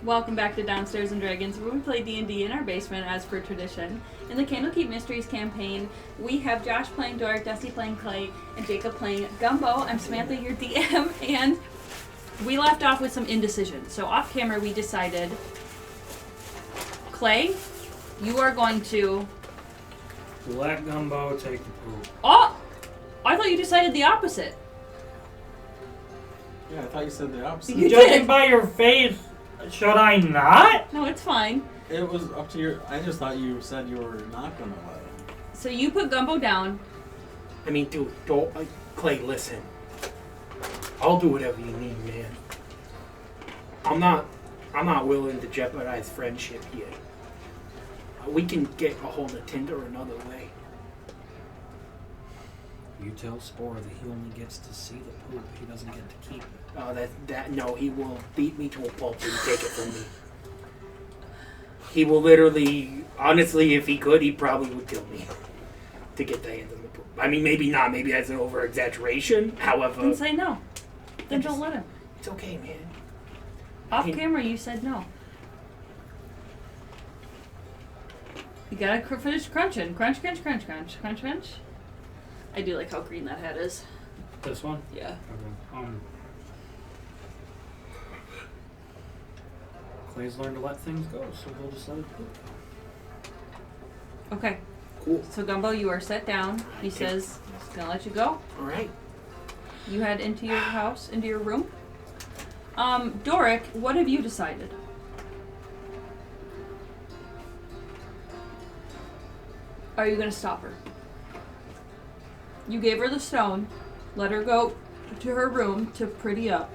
Welcome back to Downstairs and Dragons, where we play D&D in our basement as per tradition. In the Candlekeep Mysteries campaign, we have Josh playing Doric, Dusty playing Clay, and Jacob playing Gumbo. I'm Samantha, your DM, and we left off with some indecision. So off camera, we decided, Clay, you are going to... let Gumbo take the poop. Oh! I thought you decided the opposite. Yeah, I thought you said the opposite. You Judging did. by your face, should I not? No, it's fine. It was up to your... I just thought you said you were not going to let him. So you put Gumbo down. I mean, dude, don't... Clay, listen. I'll do whatever you need, man. I'm not willing to jeopardize friendship here. We can get a hold of Tinder another way. You tell Spore that he only gets to see the poop. He doesn't get to keep it. No, he will beat me to a pulp and take it from me. He will literally, honestly, if he could, he probably would kill me to get the hands on the poop. I mean, maybe not. Maybe that's an over-exaggeration. However... Then say no. Then don't let him. It's okay, man. Off camera, you said no. You gotta finish crunching. Crunch, crunch, crunch, crunch, crunch, crunch. I do like how green that hat is. This one? Yeah. Okay. Clay's learned to let things go, so he'll just let it go. Okay. Cool. So Gumbo, you are set down. He says he's gonna let you go. Alright. You head into your house, into your room. Doric, what have you decided? Are you gonna stop her? You gave her the stone, let her go to her room to pretty up.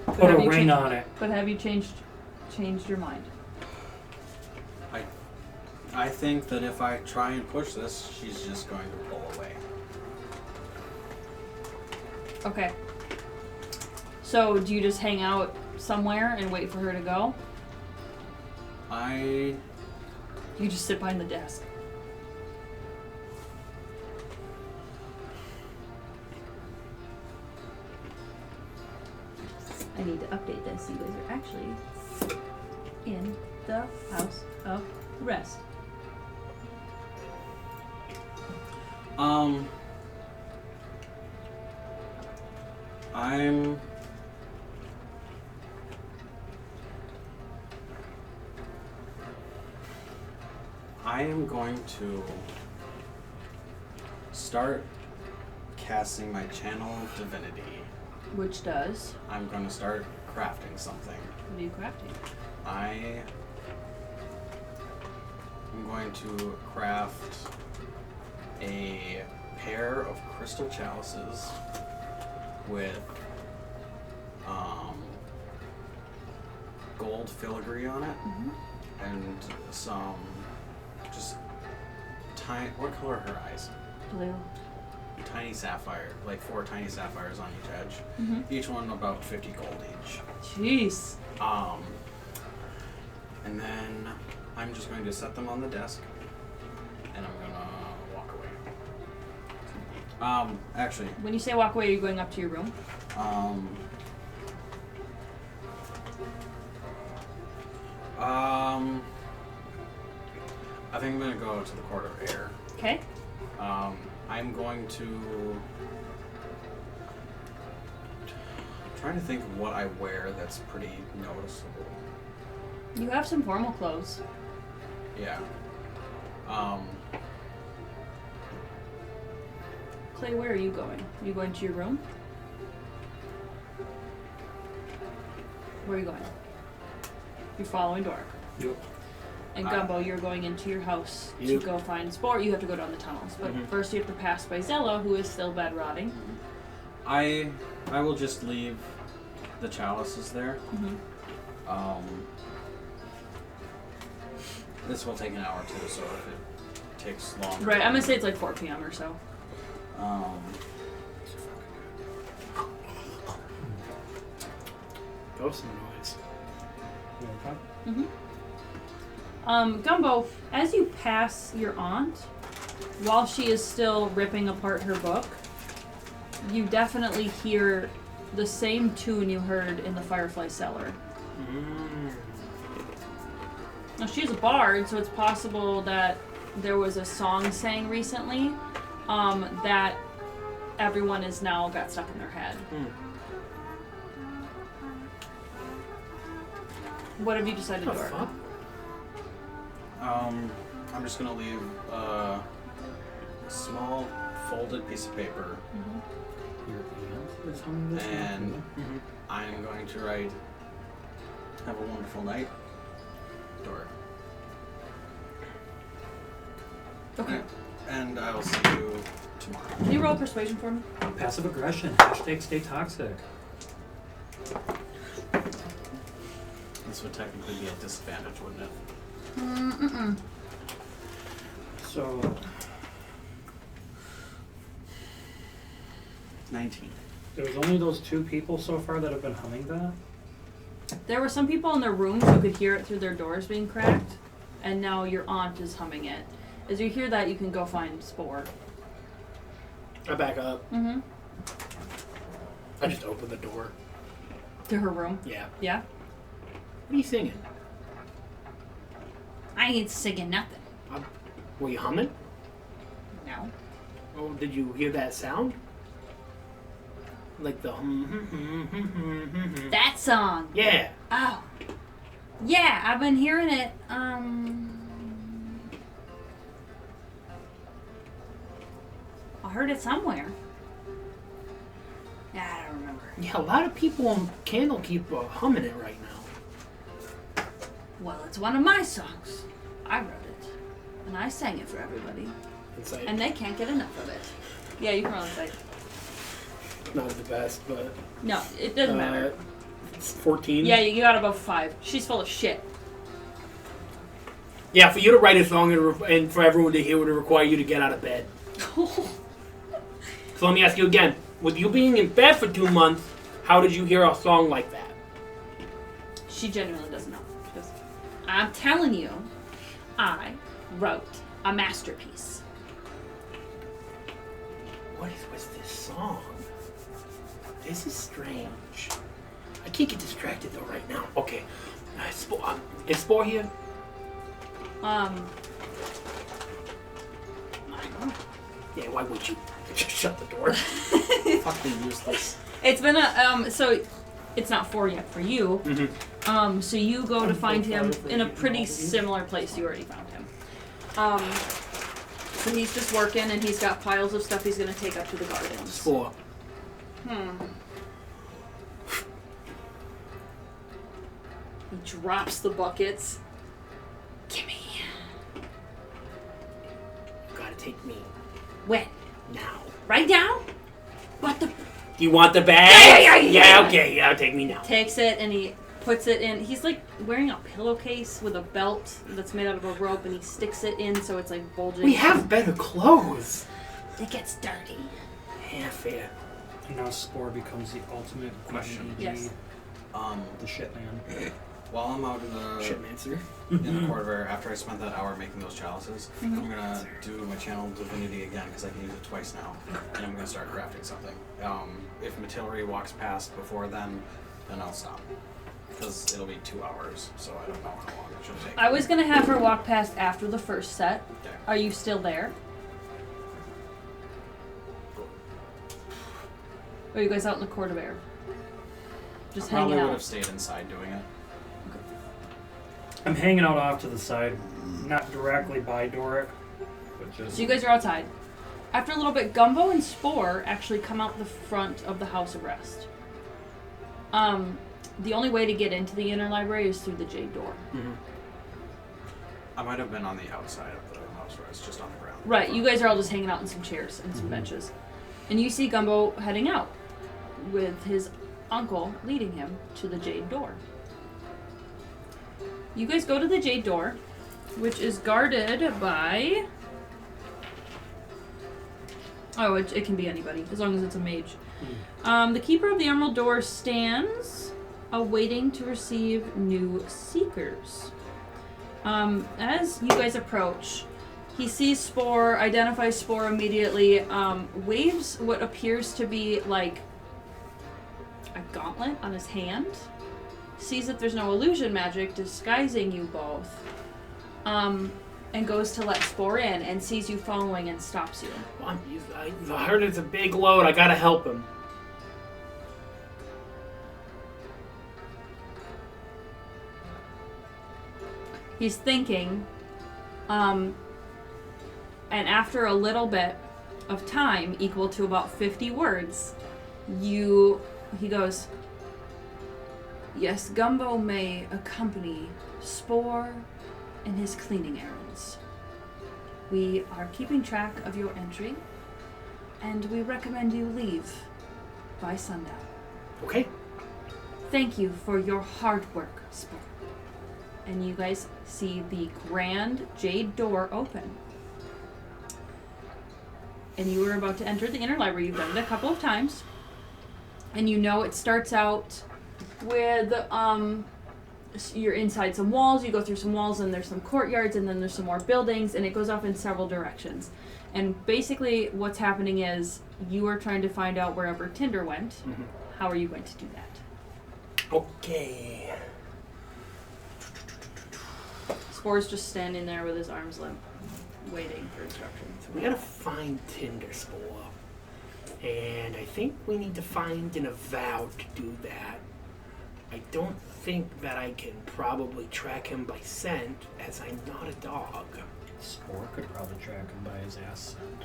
Put a ring on it. But have you changed your mind? I think that if I try and push this, she's just going to pull away. Okay. So, do you just hang out somewhere and wait for her to go? You just sit behind the desk. I need to update this. You guys are actually in the house of rest. I am going to start casting my channel divinity. Which does? I'm going to start crafting something. What are you crafting? I am going to craft a pair of crystal chalices with gold filigree on it, and some just tiny. What color are her eyes? Blue. Tiny sapphire, like 4 tiny sapphires on each edge. Each one about 50 gold each. Jeez. And then I'm just going to set them on the desk, and I'm gonna walk away. Actually. When you say walk away, are you going up to your room? I think I'm gonna go to the Court of Air. Okay. I'm going to... I'm trying to think of what I wear that's pretty noticeable. You have some formal clothes. Yeah. Clay, where are you going? Are you going to your room? Where are you going? You're following Doric. Yep. And Gumbo, you're going into your house to go find Spore. You have to go down the tunnels, but first you have to pass by Zella, who is still bed rotting. I will just leave the chalices there. This will take an hour too, so if it takes longer. Right, I'm gonna say it's like 4 p.m. or so. Ghost noise. Okay. Gumbo, as you pass your aunt, while she is still ripping apart her book, you definitely hear the same tune you heard in the Firefly Cellar. Now, she's a bard, so it's possible that there was a song sang recently that everyone has now got stuck in their head. What have you decided to do? Fuck? I'm just gonna leave a small folded piece of paper, and I'm going to write, "Have a wonderful night, Dork." Okay. And I will see you tomorrow. Can you roll persuasion for me? Passive aggression. Hashtag stay toxic. This would technically be a disadvantage, wouldn't it? So 19. there was only those 2 people so far that have been humming that. There were some people in their rooms who could hear it through their doors being cracked, and now your aunt is humming it. As you hear that, you can go find Spore. I back up. Mm-hmm. I just open the door. To her room? Yeah. Yeah? What are you singing? I ain't singing nothing. Were you humming? No. Oh, did you hear that sound? Like the That song. Yeah. Oh. Yeah, I've been hearing it. I heard it somewhere. Yeah, I don't remember. Yeah, a lot of people on Candlekeep are humming it right now. Well, it's one of my songs. I wrote it. And I sang it for everybody. Insight. And they can't get enough of it. Yeah, you can roll insight. Not the best, but No, it doesn't matter. it's 14. Yeah, you got above 5. She's full of shit. Yeah, for you to write a song and for everyone to hear would require you to get out of bed. So let me ask you again. With you being in bed for 2 months, how did you hear a song like that? She genuinely doesn't know. She goes, I'm telling you, I wrote a masterpiece. What is with this song? This is strange. I can't get distracted though right now. Okay. Is Spore here? I don't know. Yeah, why would you? Just shut the door. Fucking useless. It's been a, so it's not 4 yet for you. Mm-hmm. So you go to find him in a pretty similar place you already found him. So he's just working and he's got piles of stuff he's gonna take up to the gardens. Spore. He drops the buckets. Gimme. You gotta take me When? now. Right now? What the? Do you want the bag? Yeah. Okay, yeah, take me now. Takes it and he puts it in. He's like wearing a pillowcase with a belt that's made out of a rope, and he sticks it in so it's like bulging. We have better clothes. It gets dirty. Yeah, fair. And now Spore becomes the ultimate Question. Yes. the shit man. While I'm out in the Shipmancer. in the corridor, after I spent that hour making those chalices, I'm gonna do my channel divinity again because I can use it twice now, and I'm gonna start crafting something. If Matillery walks past before then I'll stop because it'll be 2 hours, so I don't know how long it should take. I was gonna have her walk past after the first set. Okay. Are you still there? Or are you guys out in the court of air? Just I probably hanging would out. have stayed inside doing it. I'm hanging out off to the side, not directly by Doric, but just. So you guys are outside. After a little bit, Gumbo and Spore actually come out the front of the House of Rest. The only way to get into the inner library is through the Jade Door. Mm-hmm. I might have been on the outside of the house where it's just on the ground. Right, you guys are all just hanging out in some chairs and some benches. And you see Gumbo heading out with his uncle leading him to the Jade Door. You guys go to the Jade Door, which is guarded by... Oh, it can be anybody, as long as it's a mage. The Keeper of the Emerald Door stands awaiting to receive new seekers. As you guys approach, he sees Spore, identifies Spore immediately, waves what appears to be like a gauntlet on his hand, sees that there's no illusion magic disguising you both, and goes to let Spore in and sees you following and stops you. Well, I heard it's a big load. I gotta help him. He's thinking, and after a little bit of time, equal to about 50 words, he goes, yes, Gumbo may accompany Spore in his cleaning errands. We are keeping track of your entry, and we recommend you leave by sundown. Okay. Thank you for your hard work, Spore. And you guys see the grand jade door open. And you are about to enter the inner library. You've done it a couple of times. And you know it starts out with, you're inside some walls, you go through some walls, and there's some courtyards, and then there's some more buildings, and it goes off in several directions. And basically what's happening is you are trying to find out wherever Tinder went. Mm-hmm. How are you going to do that? Okay. Spore's just standing there with his arms limp, waiting for instructions. So we gotta find Tinder, Spore. And I think we need to find an avowed to do that. I don't think that I can probably track him by scent, as I'm not a dog. Spore could probably track him by his ass scent.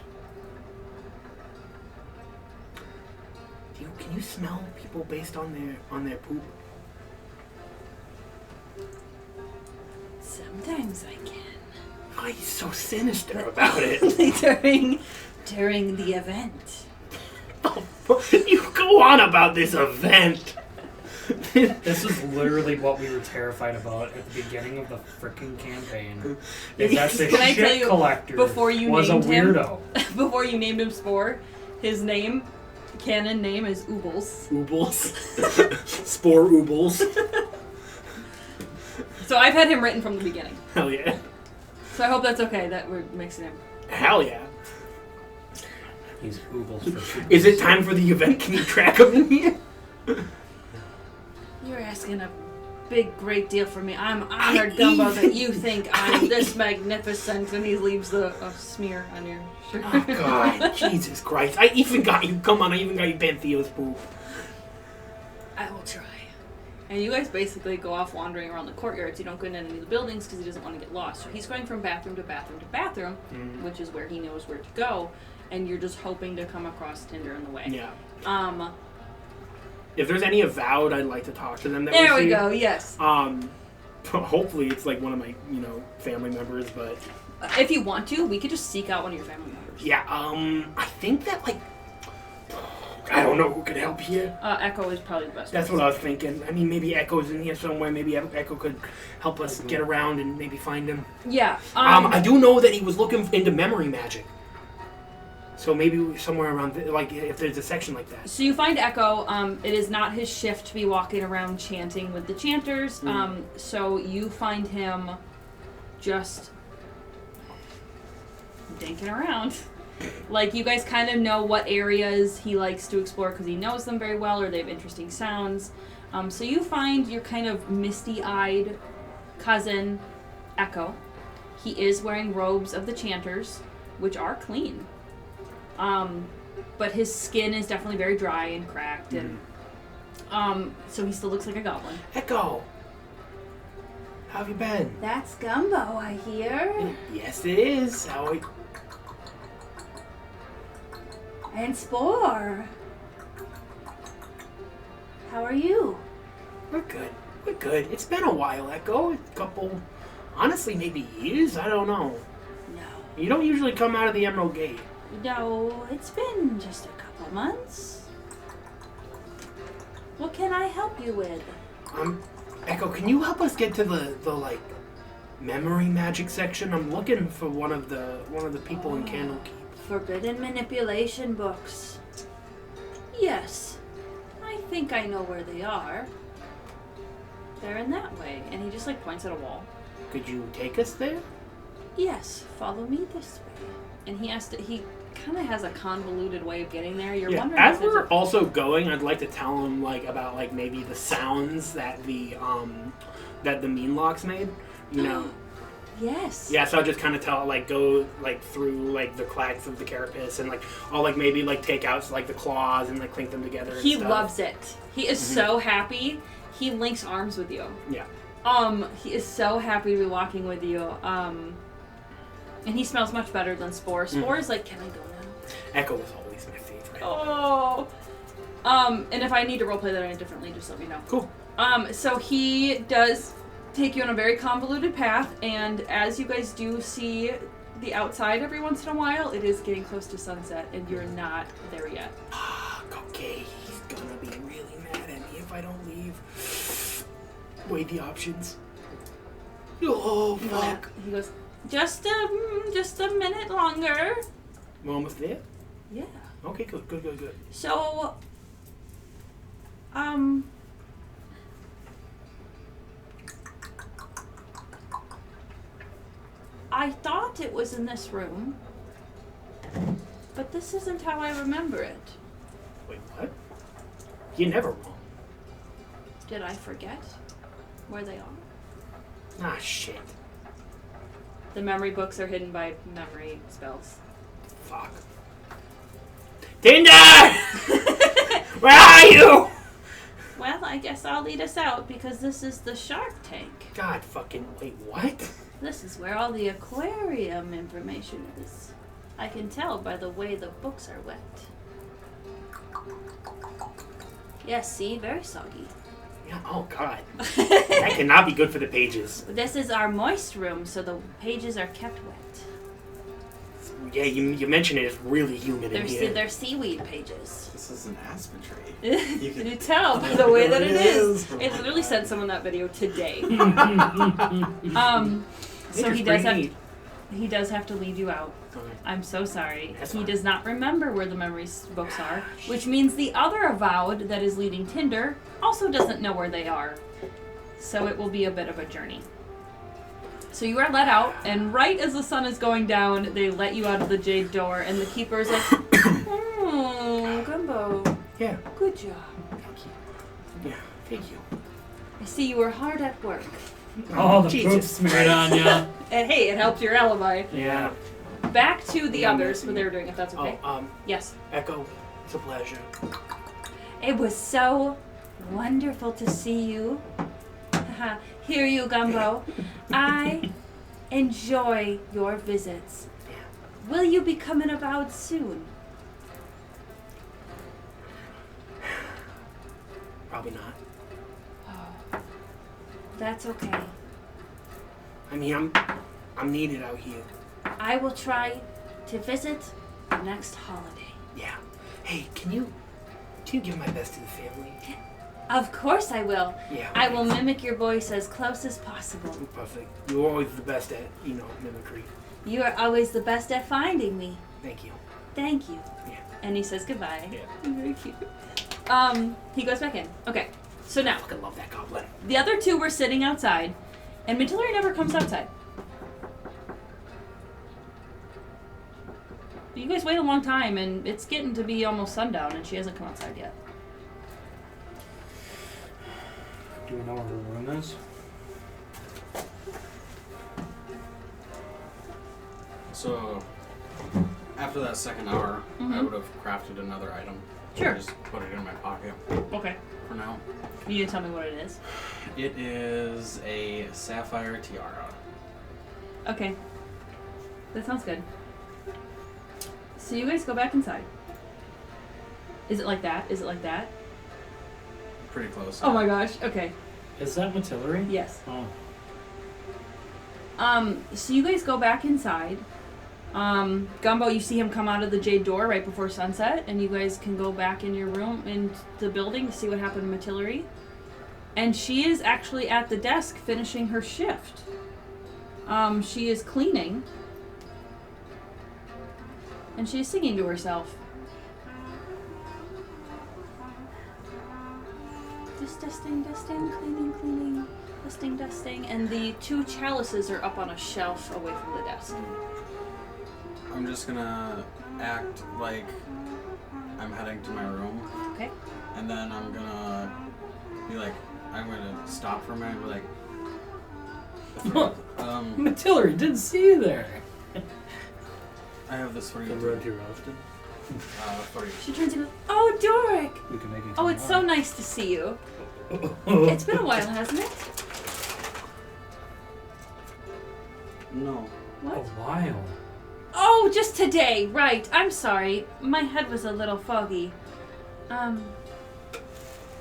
Can you smell people based on their poop? Sometimes I can. Why are you so sinister about it? during the event. You go on about this event. This is literally what we were terrified about at the beginning of the freaking campaign. Is that the Can I tell shit you, collector before you was a named weirdo. Before you named him Spore, his canon name is Oobles. Oobles. Spore Oobles. So I've had him written from the beginning. Hell yeah. So I hope that's okay that we're mixing him. Hell yeah. He's Oobles for sure. Is it time for the event? Can you track him in here? You're asking a big, great deal for me. I'm honored, Gumbo, that you think I'm this magnificent. And he leaves a smear on your shirt. Oh, God. Jesus Christ. I even got you. Come on, I even got you Pantheo's poop. I will try. And you guys basically go off wandering around the courtyards. You don't go into any of the buildings because he doesn't want to get lost. So he's going from bathroom to bathroom to bathroom, which is where he knows where to go. And you're just hoping to come across Tinder in the way. Yeah. If there's any avowed, I'd like to talk to them. There we go. Yes. Hopefully it's like one of my, family members, but if you want to, we could just seek out one of your family members. Yeah. I think that I don't know who could help here. Echo is probably the best. That's what I was thinking. I mean, maybe Echo's in here somewhere. Maybe Echo could help us get around and maybe find him. Yeah. I do know that he was looking into memory magic. So maybe somewhere around, if there's a section like that. So you find Echo. It is not his shift to be walking around chanting with the chanters. So you find him just dinking around. You guys kind of know what areas he likes to explore because he knows them very well or they have interesting sounds. So you find your kind of misty-eyed cousin, Echo. He is wearing robes of the chanters, which are clean. But his skin is definitely very dry and cracked, and so he still looks like a goblin. Echo, how have you been? That's Gumbo, I hear. Yes, it is. How are you? And Spore. How are you? We're good. We're good. It's been a while, Echo. A couple, honestly, maybe years. I don't know. No. You don't usually come out of the Emerald Gate. No, it's been just a couple months. What can I help you with? Echo, can you help us get to the memory magic section? I'm looking for one of the people in Candlekeep. Forbidden manipulation books. Yes. I think I know where they are. They're in that way. And he just points at a wall. Could you take us there? Yes, follow me this way. And he kind of has a convoluted way of getting there. You're wondering as we're also going, I'd like to tell him about maybe the sounds that the mean locks made. Yes. Yeah, so I'll just kind of go like through like the cracks of the carapace and like I'll like maybe like take out like the claws and like clink them together. And He stuff. loves it. He is so happy. He links arms with you. Yeah. He is so happy to be walking with you. And he smells much better than Spore. Spore is like, can I go now? Echo was always my favorite. Oh. And if I need to roleplay that differently, just let me know. Cool. So he does take you on a very convoluted path, and as you guys do see the outside every once in a while, it is getting close to sunset, and you're not there yet. Okay, he's gonna be really mad at me if I don't leave. Weigh the options. Oh, fuck. He goes, just a minute longer. We're almost there? Yeah. Okay, good. So, I thought it was in this room, but this isn't how I remember it. Wait, what? You're never wrong. Did I forget where they are? Ah, shit. The memory books are hidden by memory spells. Fuck. Tinder! Where are you? Well, I guess I'll lead us out because this is the Shark Tank. God fucking, wait, what? This is where all the aquarium information is. I can tell by the way the books are wet. Yes, see? Very soggy. Yeah, oh god. That cannot be good for the pages. This is our moist room, so the pages are kept wet. Yeah, you mentioned it, it's really humid in here. They're seaweed pages. This is an aspen tree. You can tell by the way that it is. It literally sent someone that video today. So he does have to lead you out. I'm so sorry. He does not remember where the memory books are, which means the other avowed that is leading Tinder also doesn't know where they are. So it will be a bit of a journey. So you are let out, and right as the sun is going down, they let you out of the jade door, and the keeper is like, oh, Gumbo. Yeah. Good job. Thank you. Yeah, thank you. I see you were hard at work. Oh, the Jesus poop smeared on ya. And hey, it helps your alibi. Yeah. Back to the Yeah, others, messy. what they were doing, if that's okay. Yes. Echo, it's a pleasure. It was so wonderful to see you. Hear you, Gumbo. I enjoy your visits. Will you be coming about soon? Probably not. Oh, that's okay. I mean, I'm needed out here. I will try to visit next holiday. Yeah. Hey, can you give my best to the family? Of course I will. Yeah. I will mimic your voice as close as possible. Perfect. You're always the best at, mimicry. You are always the best at finding me. Thank you. Thank you. Yeah. And he says goodbye. Yeah. Very cute. He goes back in. Okay. So now, I fucking love that goblin. the other two were sitting outside, and Matillary never comes outside. You guys wait a long time, and it's getting to be almost sundown, and she hasn't come outside yet. Do we know where her room is? So, after that second hour, I would have crafted another item. Sure. Just put it in my pocket Okay. for now. You need to tell me what it is. It is a sapphire tiara. Okay. That sounds good. So you guys go back inside. Is it like that? Is it like that? Pretty close. Oh my gosh. Okay. Is that Matillery? Yes. Oh. So you guys go back inside. Gumbo, you see him come out of the jade door right before sunset, and you guys can go back in your room, in the building, to see what happened to Matillery. And she is actually at the desk finishing her shift. She is cleaning. And she is singing to herself. Just dusting, cleaning, dusting. And the two chalices are up on a shelf away from the desk. I'm just gonna act like I'm heading to my room. Okay. And then I'm gonna be like, I'm gonna stop for a minute and be like, Matillery, didn't see you there. I have this for you. Come around here often. For you. She turns and goes, "Oh, Doric! We can make it. Oh, it's so nice to see you. It's been a while, hasn't it?" No. What? A while. Oh, just today. Right. I'm sorry. My head was a little foggy.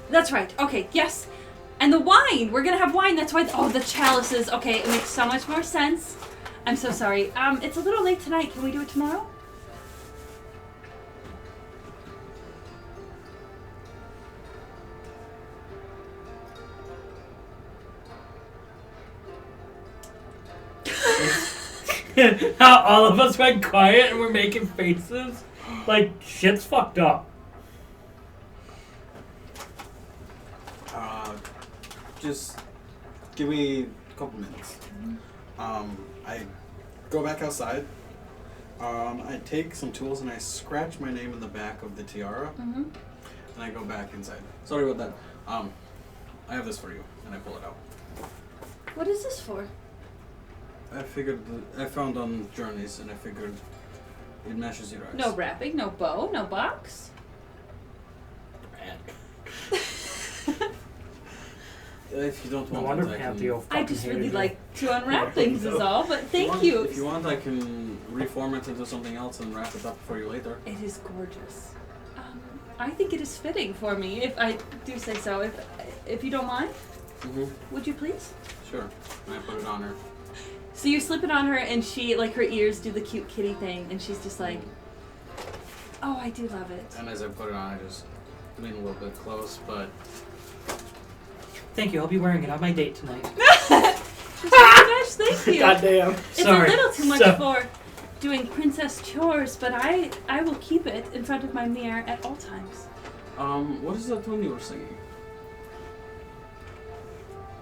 That's right. Okay, yes. And the wine. We're gonna have wine. That's why. Oh, the chalices. Okay, it makes so much more sense. I'm so sorry. It's a little late tonight. Can we do it tomorrow? How all of us went quiet and we're making faces like shit's fucked up. Just give me a couple minutes. I go back outside. I take some tools and I scratch my name in the back of the tiara. Mm-hmm. And I go back inside. Sorry about that. I have this for you, and I pull it out. What is this for? I figured I found on Journeys, and I figured it matches your eyes. No wrapping, no bow, no box. If you don't No want wonder it, Pantheon I fucking just hated really you. like to unwrap things is all, but thank If you. you want, I can reform it into something else and wrap it up for you later. It is gorgeous. I think it is fitting for me, if I do say so. If you don't mind, would you please? Sure. And I put it on her. So you slip it on her, and she, like, her ears do the cute kitty thing, and she's just like, "Oh, I do love it." And as I put it on, I just lean a little bit close, but Thank you. I'll be wearing it on my date tonight. She's like, "Gosh, thank you." Goddamn. It's Sorry. a little too much So- for doing princess chores, but I will keep it in front of my mirror at all times. what is that one you were singing?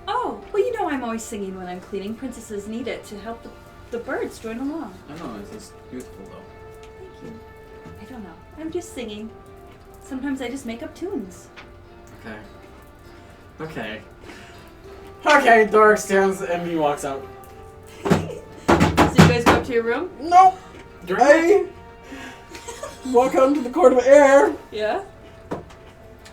Oh, well, you know I'm always singing when I'm cleaning. Princesses need it to help the birds join along. I don't know, it's just beautiful though. Thank you. I don't know. I'm just singing. Sometimes I just make up tunes. Okay. Okay. Okay, Dork stands and he walks out. So you guys go up to your room? Nope! I walk out into the court of air. Yeah?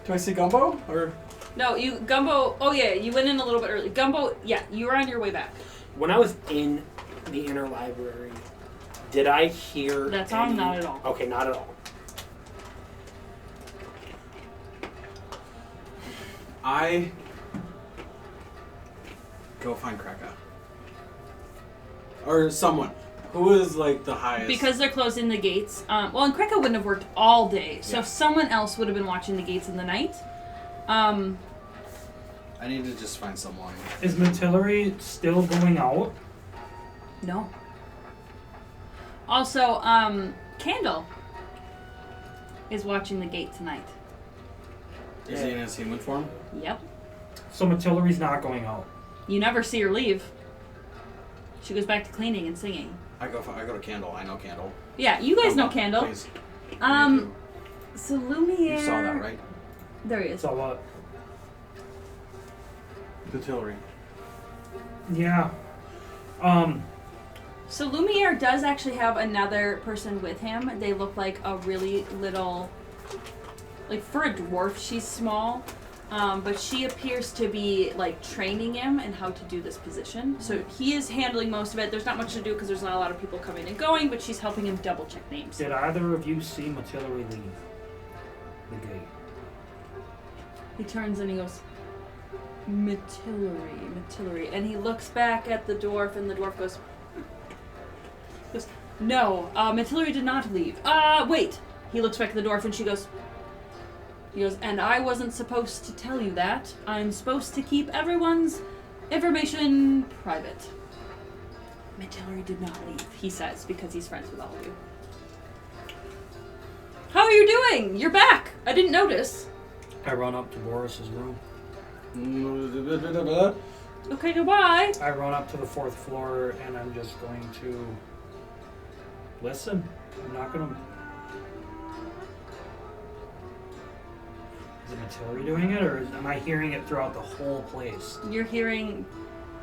Do I see Gumbo? Or No, Gumbo, oh yeah, you went in a little bit early. Gumbo, yeah, you were on your way back. When I was in the inner library, did I hear That song? Not at all. Okay, not at all. I go find Kraka. Or someone. Who is like the highest? Because they're closing the gates. Well, and Kreka wouldn't have worked all day, so Yeah. someone else would have been watching the gates in the night. I need to just find someone. Is Matillery still going out? No. Also, Candle is watching the gate tonight. Is he in his human form? Yep. So Matillery's not going out. You never see her leave. She goes back to cleaning and singing. I go to Candle. I know Candle. Yeah, you guys know Gumbo, Candle. Please. So Lumiere. You saw that, right? There he is. So what? Matillery. Yeah. So Lumiere does actually have another person with him. They look like a really little, like for a dwarf, she's small, but she appears to be like training him in how to do this position. So he is handling most of it. There's not much to do because there's not a lot of people coming and going, but she's helping him double check names. Did either of you see Matillery leave the gate? He turns and he goes, Matillery, and he looks back at the dwarf, and the dwarf goes, no, Matillery did not leave. Wait. He looks back at the dwarf, and he goes, and I wasn't supposed to tell you that. I'm supposed to keep everyone's information private. Matillery did not leave, he says, because he's friends with all of you. How are you doing? You're back. I didn't notice. I run up to Boris's room. Okay, goodbye. I run up to the 4th floor and I'm just going to listen. I'm not gonna. Is it Matillery doing it, or am I hearing it throughout the whole place? You're hearing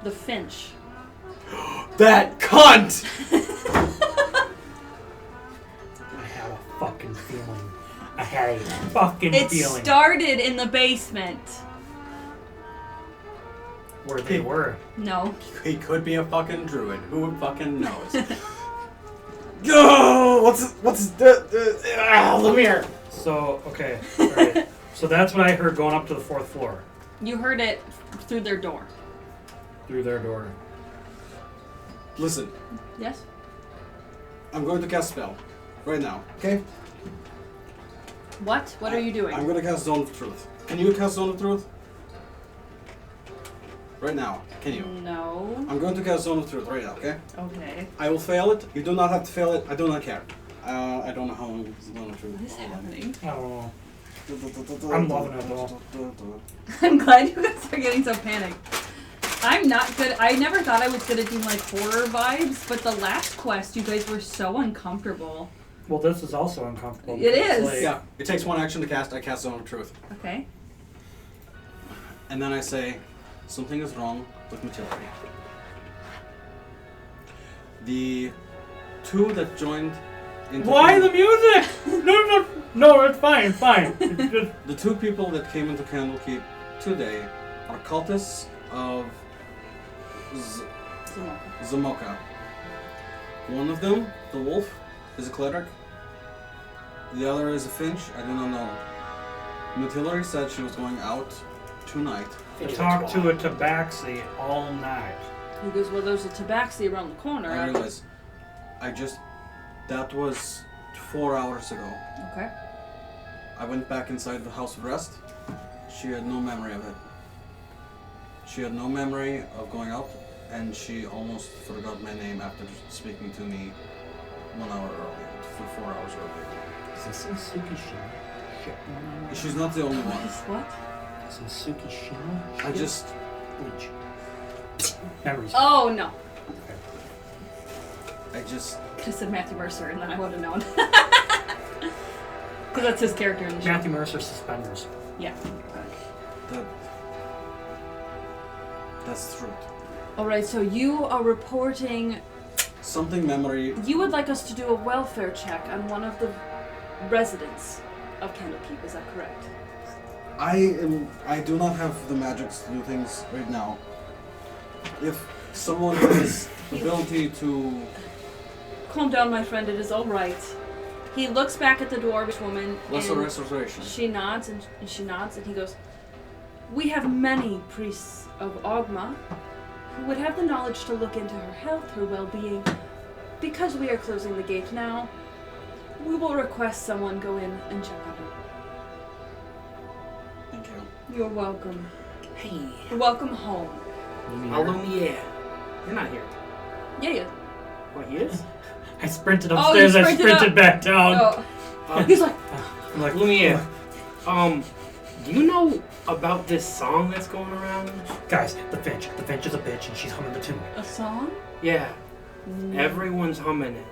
the finch. That cunt! I had a fucking feeling. I had a fucking It feeling started in the basement. where they were. No. He could be a fucking druid. Who fucking knows? Go! What's let me hear. So, okay. Alright. So that's what I heard going up to the 4th floor. You heard it through their door. Through their door. Listen, Yes? I'm going to cast a spell. Right now, okay? What? What are you doing? I'm going to cast Zone of Truth. Can you cast Zone of Truth? Right now, can you? No. I'm going to cast Zone of Truth right now, okay? Okay. I will fail it. You do not have to fail it. I do not care. I don't know how long Zone of Truth What is happening? I don't know. I'm loving it though. I'm glad you guys are getting so panicked. I'm not good. I never thought I was good at doing like horror vibes, but the last quest, you guys were so uncomfortable. Well, this is also uncomfortable. It because, is. like, Yeah, it takes one action to cast. I cast Zone of Truth. Okay. And then I say, something is wrong with Matilda. The two that joined into Why the music? No, it's fine, it's fine. It's just, the two people that came into Candlekeep today are cultists of Zomoka. Zomoka. One of them, the wolf, is a cleric. The other is a finch. I do not know. Matilda said she was going out tonight. I talked to a tabaxi all night. He goes, well, there's a tabaxi around the corner. I realize. That was 4 hours ago. Okay. I went back inside the house of rest. She had no memory of it. She had no memory of going out, and she almost forgot my name after speaking to me 1 hour earlier, 4 hours earlier. Is this some Tsukishima shit going on? She's not the only one. What? Some Tsukishima shit? I just... Bleach. Memories. Oh, no. I just... Just said Matthew Mercer, and then I would have known. Because that's his character in the show. Matthew Mercer suspenders. Yeah. That's truth. Alright, so you are reporting... Something memory... You would like us to do a welfare check on one of the residents of Candlekeep, is that correct? I do not have the magics to do things right now. If someone has the ability to... Calm down, my friend, it is alright. He looks back at the dwarvish woman, Lesser and restoration. she nods, and she nods, and he goes, we have many priests of Ogma who would have the knowledge to look into her health, her well-being. Because we are closing the gate now, we will request someone go in and check on her. Thank you. You're welcome. Hey, Welcome home. Lumiere. You're not here. Yeah. What, he is? I sprinted Oh, you upstairs, I sprinted sprinted up. back down. Oh. He's like, I'm like, Lumiere, do you know about this song that's going around? guys, the finch is a bitch and she's humming the tune. a song? Yeah, everyone's humming it.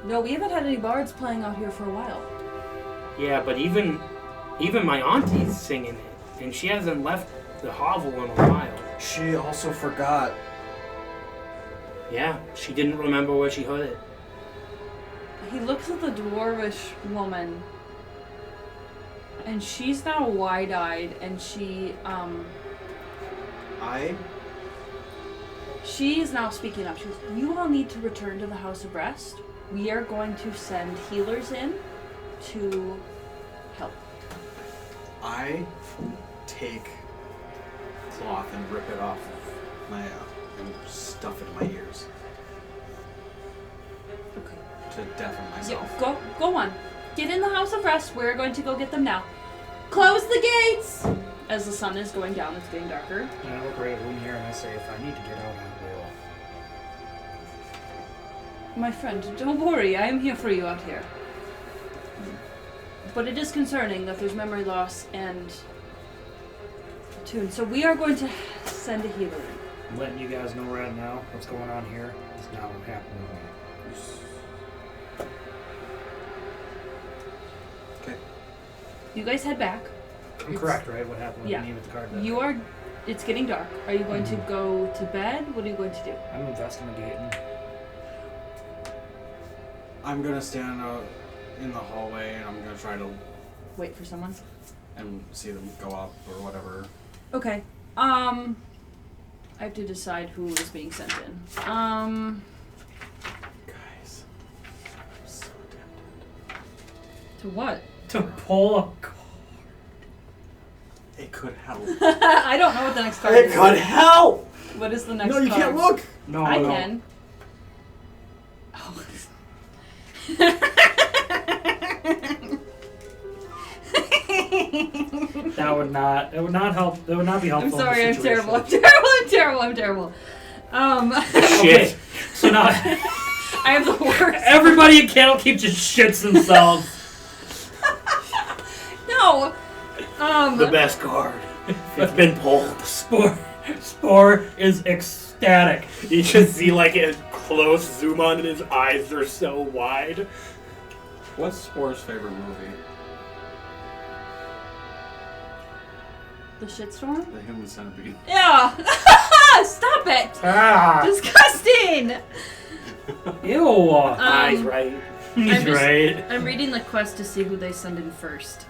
No, we haven't had any bards playing out here for a while. Yeah, but even my auntie's singing it, and she hasn't left the hovel in a while. She also forgot. Yeah, she didn't remember where she heard it. He looks at the dwarvish woman, and she's now wide-eyed, and she is now speaking up. She goes, you all need to return to the House of Rest. We are going to send healers in to help. I take cloth and rip it off of my and stuff it in my ears Okay. to deafen myself. Yeah, go on. Get in the House of Rest. We're going to go get them now. Close the gates! As the sun is going down, it's getting darker. And I look right at Lumiere and I say, if I need to get out, I will. My friend, don't worry. I am here for you out here. But it is concerning that there's memory loss and tune. So we are going to send a healer in. I'm letting you guys know right now what's going on here is not happening to me. Okay. You guys head back. I'm correct, right? What happened with Yeah. me with the card? You are It's getting dark. Are you going to go to bed? What are you going to do? I'm investigating. I'm gonna stand in the hallway and I'm gonna try to Wait for someone. and see them go up or whatever. Okay. I have to decide who is being sent in. Guys, I'm so tempted. To what? To pull a card. It could help. I don't know what the next card It is. could help! What is the next No, card? you can't look! No, I no. can. Oh. That would not. It would not help. It would not be I'm helpful. sorry, in I'm the terrible. I'm situation. terrible. I'm terrible. I'm terrible. Shit. So now I have the worst. everybody in Candlekeep just shits themselves. No. The best card. It's been pulled. Spore is ecstatic. You just see like a close zoom on and his eyes are so wide. What's Spore's favorite movie? The shitstorm? The Human Centipede. Yeah. Stop it. Ah, Disgusting. ew. Eyes right. He's I'm just- right. I'm reading the quest to see who they send in first.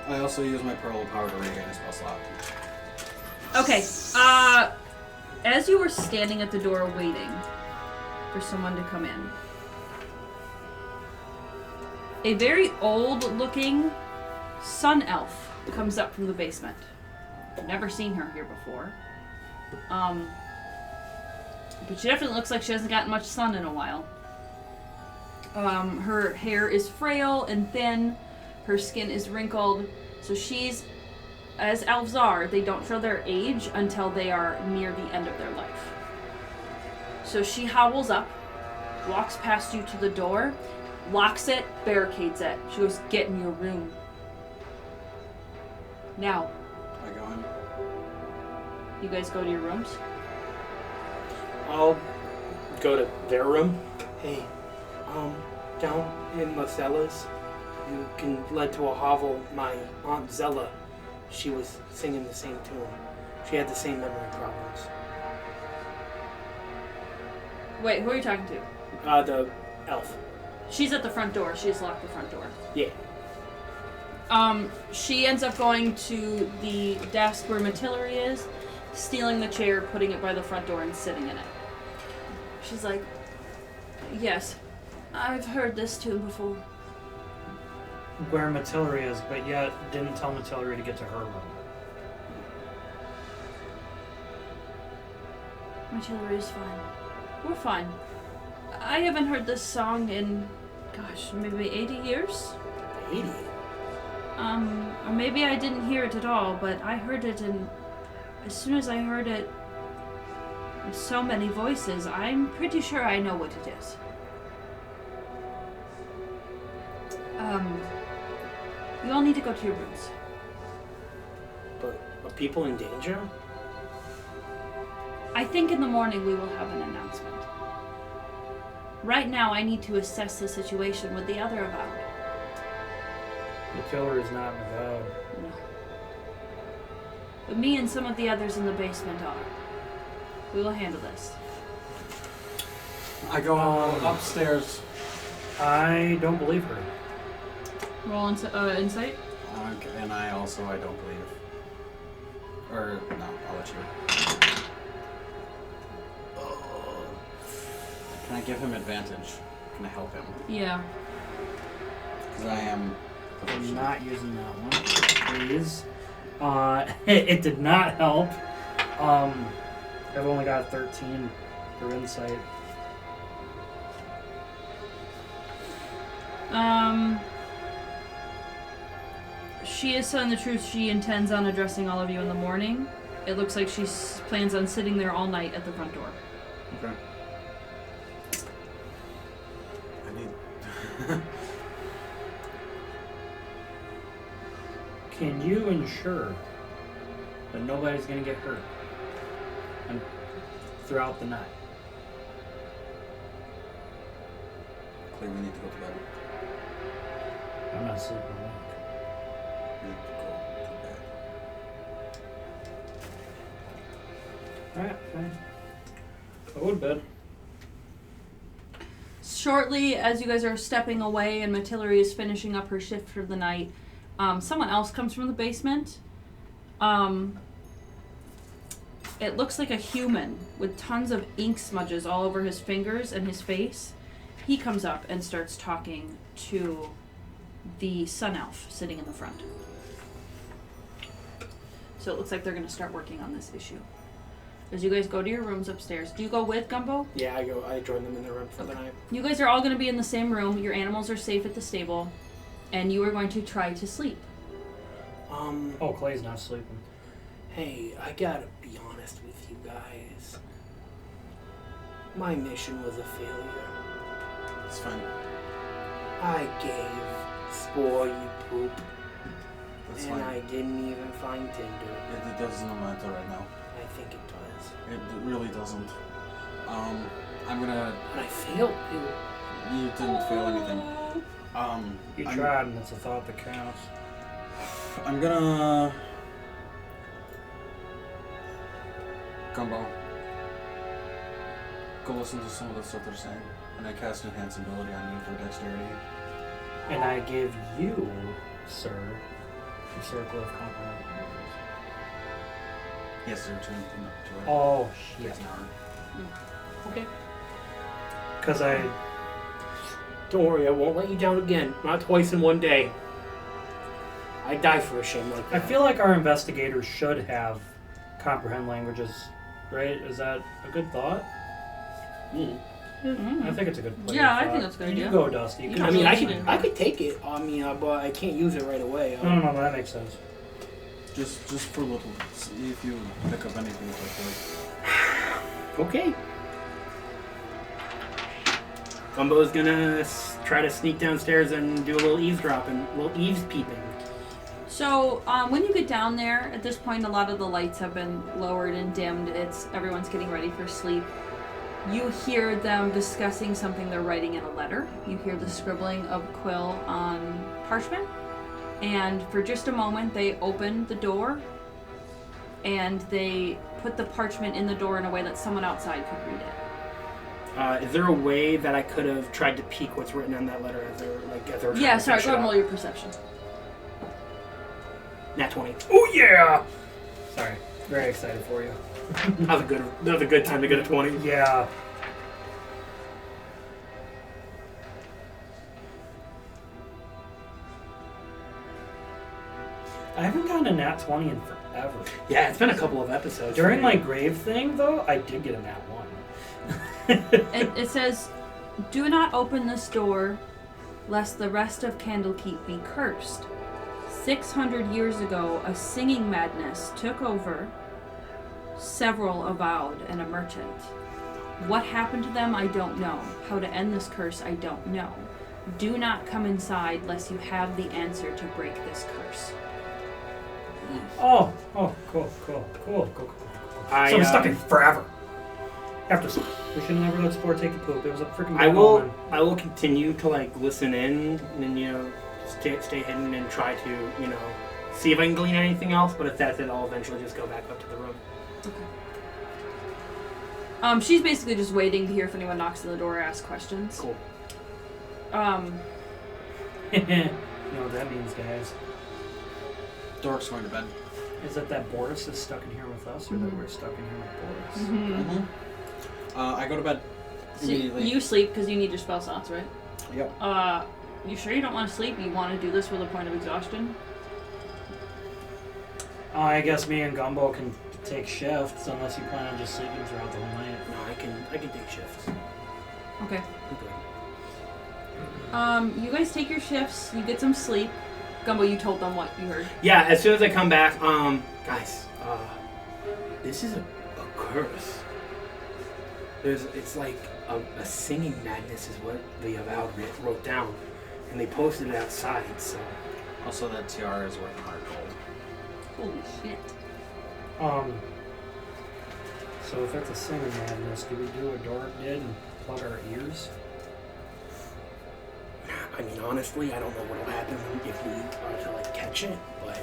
I also use my Pearl of Power to regain a spell slot. Okay. As you were standing at the door waiting for someone to come in, a very old-looking sun elf comes up from the basement. I've never seen her here before. But she definitely looks like she hasn't gotten much sun in a while. Her hair is frail and thin. Her skin is wrinkled. So she's, as elves are, they don't show their age until they are near the end of their life. So she hobbles up, walks past you to the door, locks it, barricades it. She goes, "Get in your room. Now." I go in. You guys go to your rooms? I'll go to their room. Hey, down in the cellars, you can lead to a hovel. My Aunt Zella, she was singing the same tune. She had the same memory problems. Wait, who are you talking to? The elf. She's at the front door. She has locked the front door. Yeah. She ends up going to the desk where Matillery is, stealing the chair, putting it by the front door, and sitting in it. She's like, "Yes, I've heard this tune before." Where Matillery is, but yet didn't tell Matillery to get to her room. Matillery is fine. We're fine. I haven't heard this song in, gosh, maybe 80 years? 80. Or maybe I didn't hear it at all, but I heard it, and as soon as I heard it, with so many voices, I'm pretty sure I know what it is. You all need to go to your rooms. But are people in danger? I think in the morning we will have an announcement. Right now, I need to assess the situation with the other avowed. Matillery is not avowed. No. But me and some of the others in the basement are. We will handle this. I go upstairs. I don't believe her. Roll insight. And I don't believe. Or, no, I'll let you. Can I give him advantage? Can I help him? Yeah. Because I am. I'm not using that one, please. It did not help. I've only got 13 for insight. She is telling the truth. She intends on addressing all of you in the morning. It looks like she plans on sitting there all night at the front door. Okay. I need. Can you ensure that nobody's going to get hurt throughout the night? Clay, we need to go to bed. I'm not sleeping You go to bed. Alright, fine. Go to bed. Shortly, as you guys are stepping away and Matillery is finishing up her shift for the night, someone else comes from the basement. It looks like a human with tons of ink smudges all over his fingers and his face. He comes up and starts talking to the sun elf sitting in the front. So it looks like they're going to start working on this issue. As you guys go to your rooms upstairs. Do you go with Gumbo? Yeah, I join them in their room for the night. You guys are all going to be in the same room. Your animals are safe at the stable. And you are going to try to sleep. Oh, Clay's not sleeping. Hey, I gotta be honest with you guys. My mission was a failure. It's fine. I gave Spore you poop. That's and fine. I didn't even find Tinder. It doesn't matter right now. I think it does. It really doesn't. I'm gonna. But I failed too. You didn't fail anything. You I'm- tried, and it's a thought that counts. I'm gonna. Gumbo. Go listen to some of the stuff they're saying. And I cast Enhance Ability on you for dexterity. And I give you, sir, the Circle of Compliment. Yes, they're tuned to it. Oh, Takes shit. an hour. Okay. Because I... Don't worry, I won't let you down again. Not twice in one day. I die for a shame like I that. feel like our investigators should have comprehend languages, right? Is that a good thought? I think it's a good plan. Yeah, I think that's a good idea. You go, Dusty. You Good can I mean, absolutely. I could take it. I mean, but I can't use it right away. No, that makes sense. Just for a little. See if you pick up anything quickly. Okay. Gumbo's gonna try to sneak downstairs and do a little eavesdropping, a little eavespeeping. So when you get down there, at this point, a lot of the lights have been lowered and dimmed. Everyone's getting ready for sleep. You hear them discussing something they're writing in a letter. You hear the scribbling of quill on parchment. And for just a moment, they open the door and they put the parchment in the door in a way that someone outside could read it. Is there a way that I could have tried to peek what's written on that letter as they were Yeah, trying to sorry, finish go it ahead and up? roll your perception. Nat 20. Oh yeah! Sorry. Very excited for you. That was a good time to get a 20. Yeah. I haven't gotten a nat 20 in forever. Yeah, it's been a couple of episodes. During my grave thing, though, I did get a nat 1. It says, "Do not open this door, lest the rest of Candlekeep be cursed. 600 years ago, a singing madness took over. Several avowed and a merchant. What happened to them, I don't know. How to end this curse, I don't know. Do not come inside, lest you have the answer to break this curse." Oh, cool. So I'm stuck in forever. After we should never let Spore take the poop. It was a freaking. I will continue to listen in and stay hidden and try to see if I can glean anything else. But if that's it, I'll eventually just go back up to the room. Okay. She's basically just waiting to hear if anyone knocks on the door or asks questions. Cool. You know what that means, guys? Dork's going to bed. Is it that Boris is stuck in here with us, or that we're stuck in here with Boris? Mm-hmm. I go to bed So immediately. you sleep because you need your spell slots, right? Yep. You sure you don't want to sleep? You want to do this with a point of exhaustion? I guess me and Gumbo can take shifts, unless you plan on just sleeping throughout the whole night. No, I can take shifts. Okay. I'm good. You guys take your shifts. You get some sleep. Gumbo, you told them what you heard. Yeah, as soon as I come back, guys, this is a curse. It's like a singing madness is what the Avowed wrote down, and they posted it outside. So Also, that tiara is worth hard gold. Holy shit. So if it's a singing madness, do we do what Dork did and plug our ears? I mean, honestly, I don't know what'll happen if we are to like catch it, but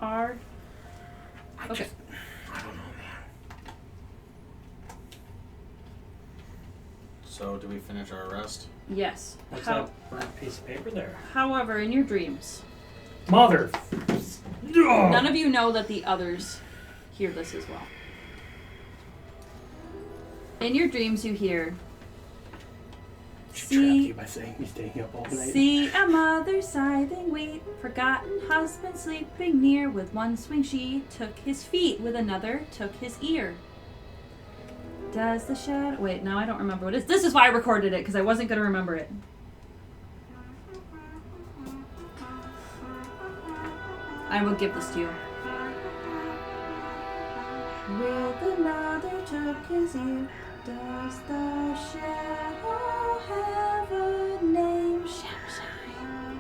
Are I Okay. don't know, man. So, do we finish our rest? yes. What's that burnt piece of paper there? However, in your dreams, Mother. none of you know that the others hear this as well. In your dreams, you hear, She See- trapped you by saying he's staying up all night. see a mother scything wheat, forgotten husband sleeping near. With one swing she took his feet, with another took his ear. Does the shadow... Wait, now I don't remember what it is. This is why I recorded it, because I wasn't going to remember it. I will give this to you. With another took his ear. Does the shadow have a name? Shamshine.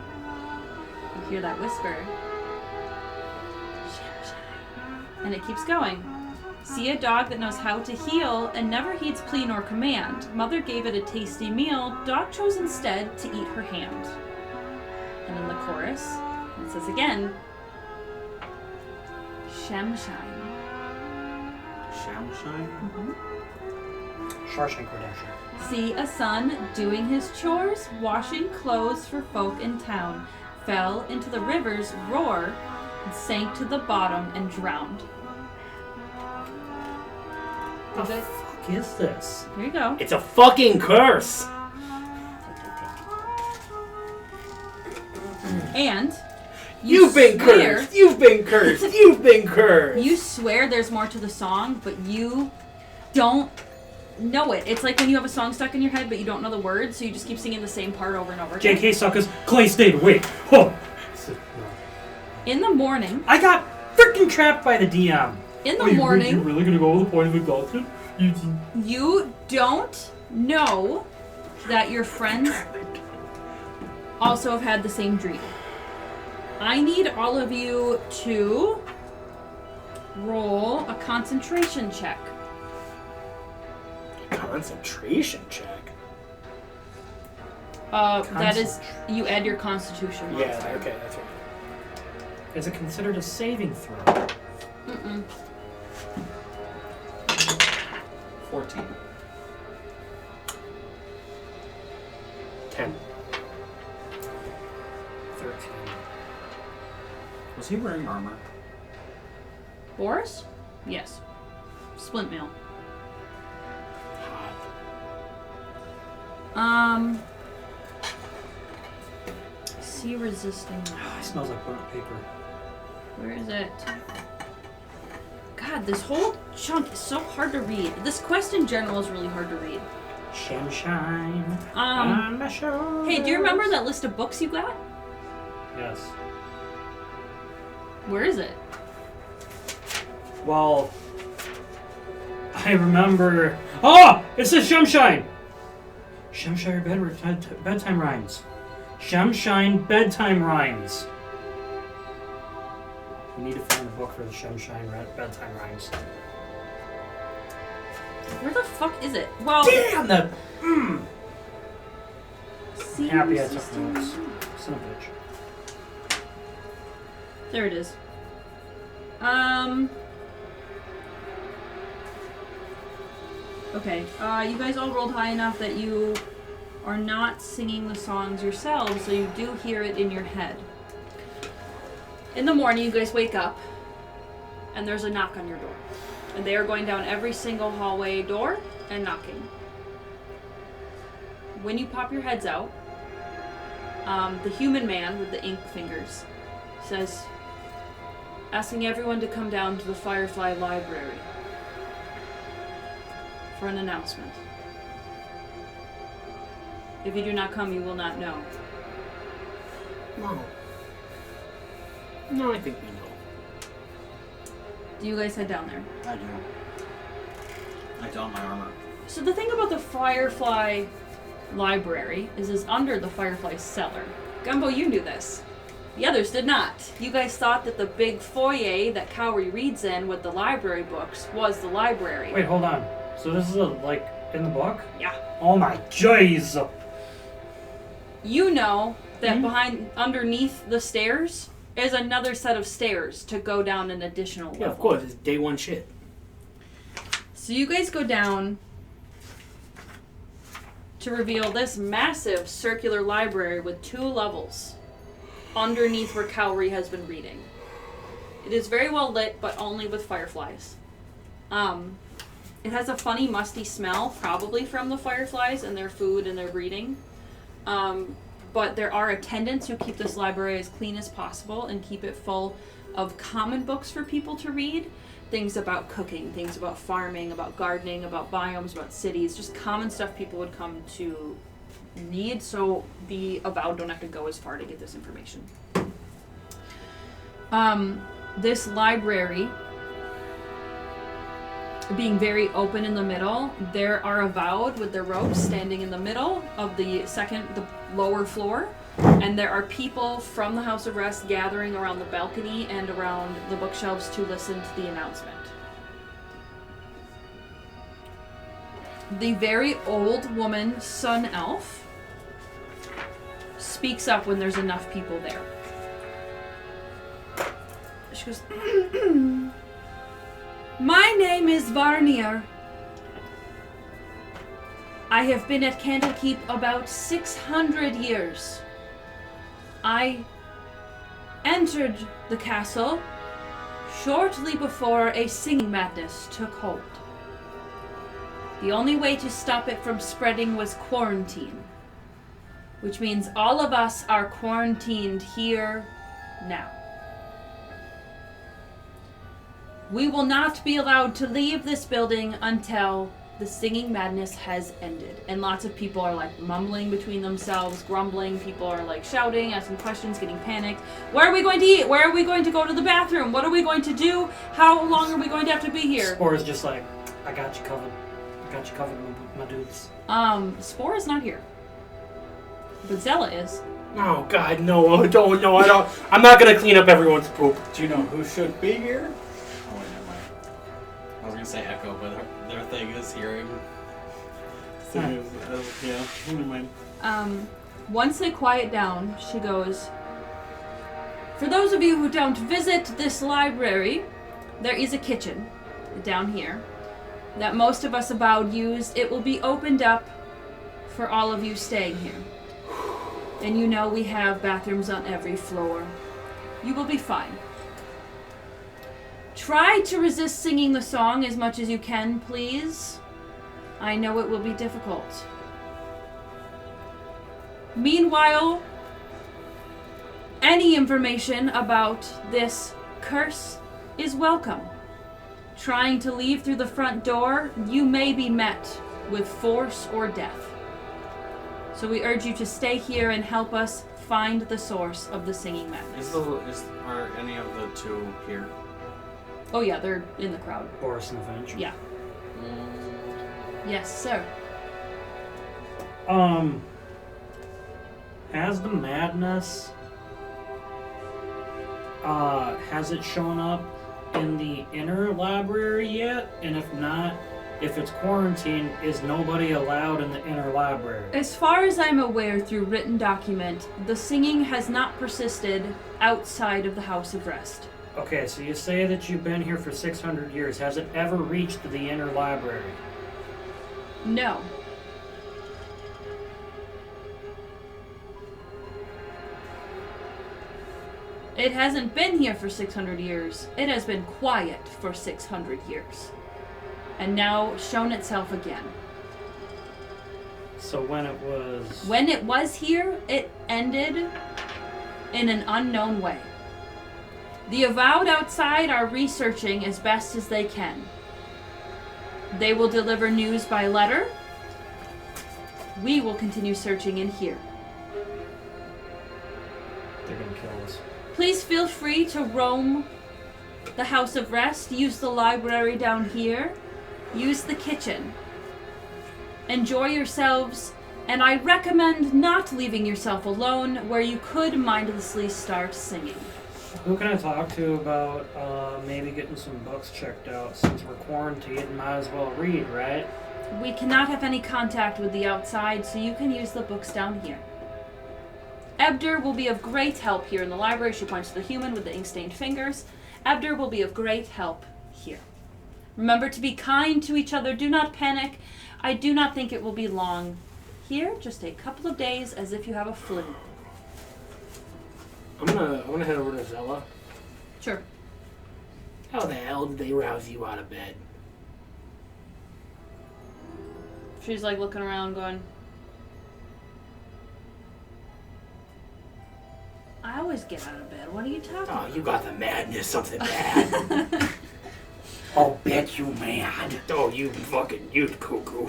You hear that whisper. Shamshine. And it keeps going. See a dog that knows how to heel and never heeds plea nor command. Mother gave it a tasty meal. Dog chose instead to eat her hand. And in the chorus, it says again, Shamshine. Shamshine? Mm-hmm. Shawshank Redemption. See a son doing his chores, washing clothes for folk in town, fell into the river's roar, and sank to the bottom and drowned. The fuck is this? Here you go. It's a fucking curse. And You've been swear- cursed. You've been cursed. You've been cursed. You swear there's more to the song, but you don't know it. It's like when you have a song stuck in your head, but you don't know the words, so you just keep singing the same part over and over again. JK suckers, Clay stayed awake. Oh. In the morning, I got freaking trapped by the DM. in the You're morning, really gonna go with the point of exhaustion? you don't know that your friends also have had the same dream. I need all of you to roll a concentration check. Concentration check. That is, you add your constitution Yeah. modifier. Okay. That's right. Is it considered a saving throw? Mm-mm. 14. 10. 13. Was he wearing armor? Boris? Yes. Splint mail. Sea resisting. It smells like burnt paper. Where is it? God, this whole chunk is so hard to read. This quest in general is really hard to read. Shamshine. On my shoulders. Hey, do you remember that list of books you got? Yes. Where is it? Well, I remember. Oh! It says Shamshine! Shamshire bedtime rhymes. Shamshine bedtime rhymes. We need to find the book for the Shamshine bedtime rhymes. Where the fuck is it? Well, Damn the. sea Happy I took resisting- notes. Son of a bitch. There it is. Okay. You guys all rolled high enough that you are not singing the songs yourselves, so you do hear it in your head. In the morning, you guys wake up, and there's a knock on your door. And they are going down every single hallway door and knocking. When you pop your heads out, the human man with the ink fingers says, asking everyone to come down to the Firefly Library for an announcement. If you do not come, you will not know. No. No, I think we know. Do you guys head down there? I do. I don my armor. So the thing about the Firefly Library is under the Firefly cellar. Gumbo, you knew this. The others did not. You guys thought that the big foyer that Cowrie reads in with the library books was the library. Wait, hold on. So this is like in the book? Yeah. Oh my jeez. You know that underneath the stairs is another set of stairs to go down an additional level. Yeah, of course. It's day one shit. So you guys go down to reveal this massive circular library with 2 levels underneath where Cowrie has been reading. It is very well lit, but only with fireflies. It has a funny musty smell, probably from the fireflies and their food and their breeding. But there are attendants who keep this library as clean as possible and keep it full of common books for people to read. Things about cooking, things about farming, about gardening, about biomes, about cities, just common stuff people would come to need, so the Avowed don't have to go as far to get this information. This library being very open in the middle, there are Avowed with their robes standing in the middle of the lower floor, and there are people from the House of Rest gathering around the balcony and around the bookshelves to listen to the announcement. The very old woman, Sun Elf, speaks up when there's enough people there. She goes, "My name is Varnier. I have been at Candlekeep about 600 years. I entered the castle shortly before a singing madness took hold. The only way to stop it from spreading was quarantine, which means all of us are quarantined here now. We will not be allowed to leave this building until the singing madness has ended." And lots of people are like mumbling between themselves, grumbling. People are like shouting, asking questions, getting panicked. Where are we going to eat? Where are we going to go to the bathroom? What are we going to do? How long are we going to have to be here? Spore is just like, I got you covered. I got you covered, my dudes. Spore is not here. But Zella is. Oh God, no! I don't. I'm not gonna clean up everyone's poop. Do you know who should be here? Oh wait, never mind. I was gonna say echo, but their thing is hearing. Yeah, never mind. Once they quiet down, she goes, "For those of you who don't visit this library, there is a kitchen down here that most of us Avowed used. It will be opened up for all of you staying here. And you know we have bathrooms on every floor. You will be fine. Try to resist singing the song as much as you can, please. I know it will be difficult. Meanwhile, any information about this curse is welcome. Trying to leave through the front door, you may be met with force or death. So we urge you to stay here and help us find the source of the singing madness." Are any of the 2 here? Oh yeah, they're in the crowd. Boris and the Finch. Yeah. Yes, sir. Has the madness, has it shown up in the inner library yet? And if not, if it's quarantined, is nobody allowed in the inner library? As far as I'm aware through written document, the singing has not persisted outside of the House of Rest. Okay, so you say that you've been here for 600 years. Has it ever reached the inner library? No. It hasn't been here for 600 years. It has been quiet for 600 years. And now shown itself again. So when it was... When it was here, it ended in an unknown way. The Avowed outside are researching as best as they can. They will deliver news by letter. We will continue searching in here. They're gonna kill us. Please feel free to roam the House of Rest. Use the library down here. Use the kitchen. Enjoy yourselves And I recommend not leaving yourself alone where you could mindlessly start singing. Who can I talk to about maybe getting some books checked out? Since we're quarantined, might as well read, right? We cannot have any contact with the outside, so you can use the books down here. Ebder will be of great help here in the library. She points to the human with the ink-stained fingers. Ebder will be of great help here. Remember to be kind to each other. Do not panic. I do not think it will be long. Here, just a couple of days as if you have a flu. I'm gonna head over to Zella. Sure. How the hell did they rouse you out of bed? She's like looking around going, I always get out of bed. What are you talking about? Oh, you got the madness, something bad. Oh, bet you mad. Oh, you cuckoo.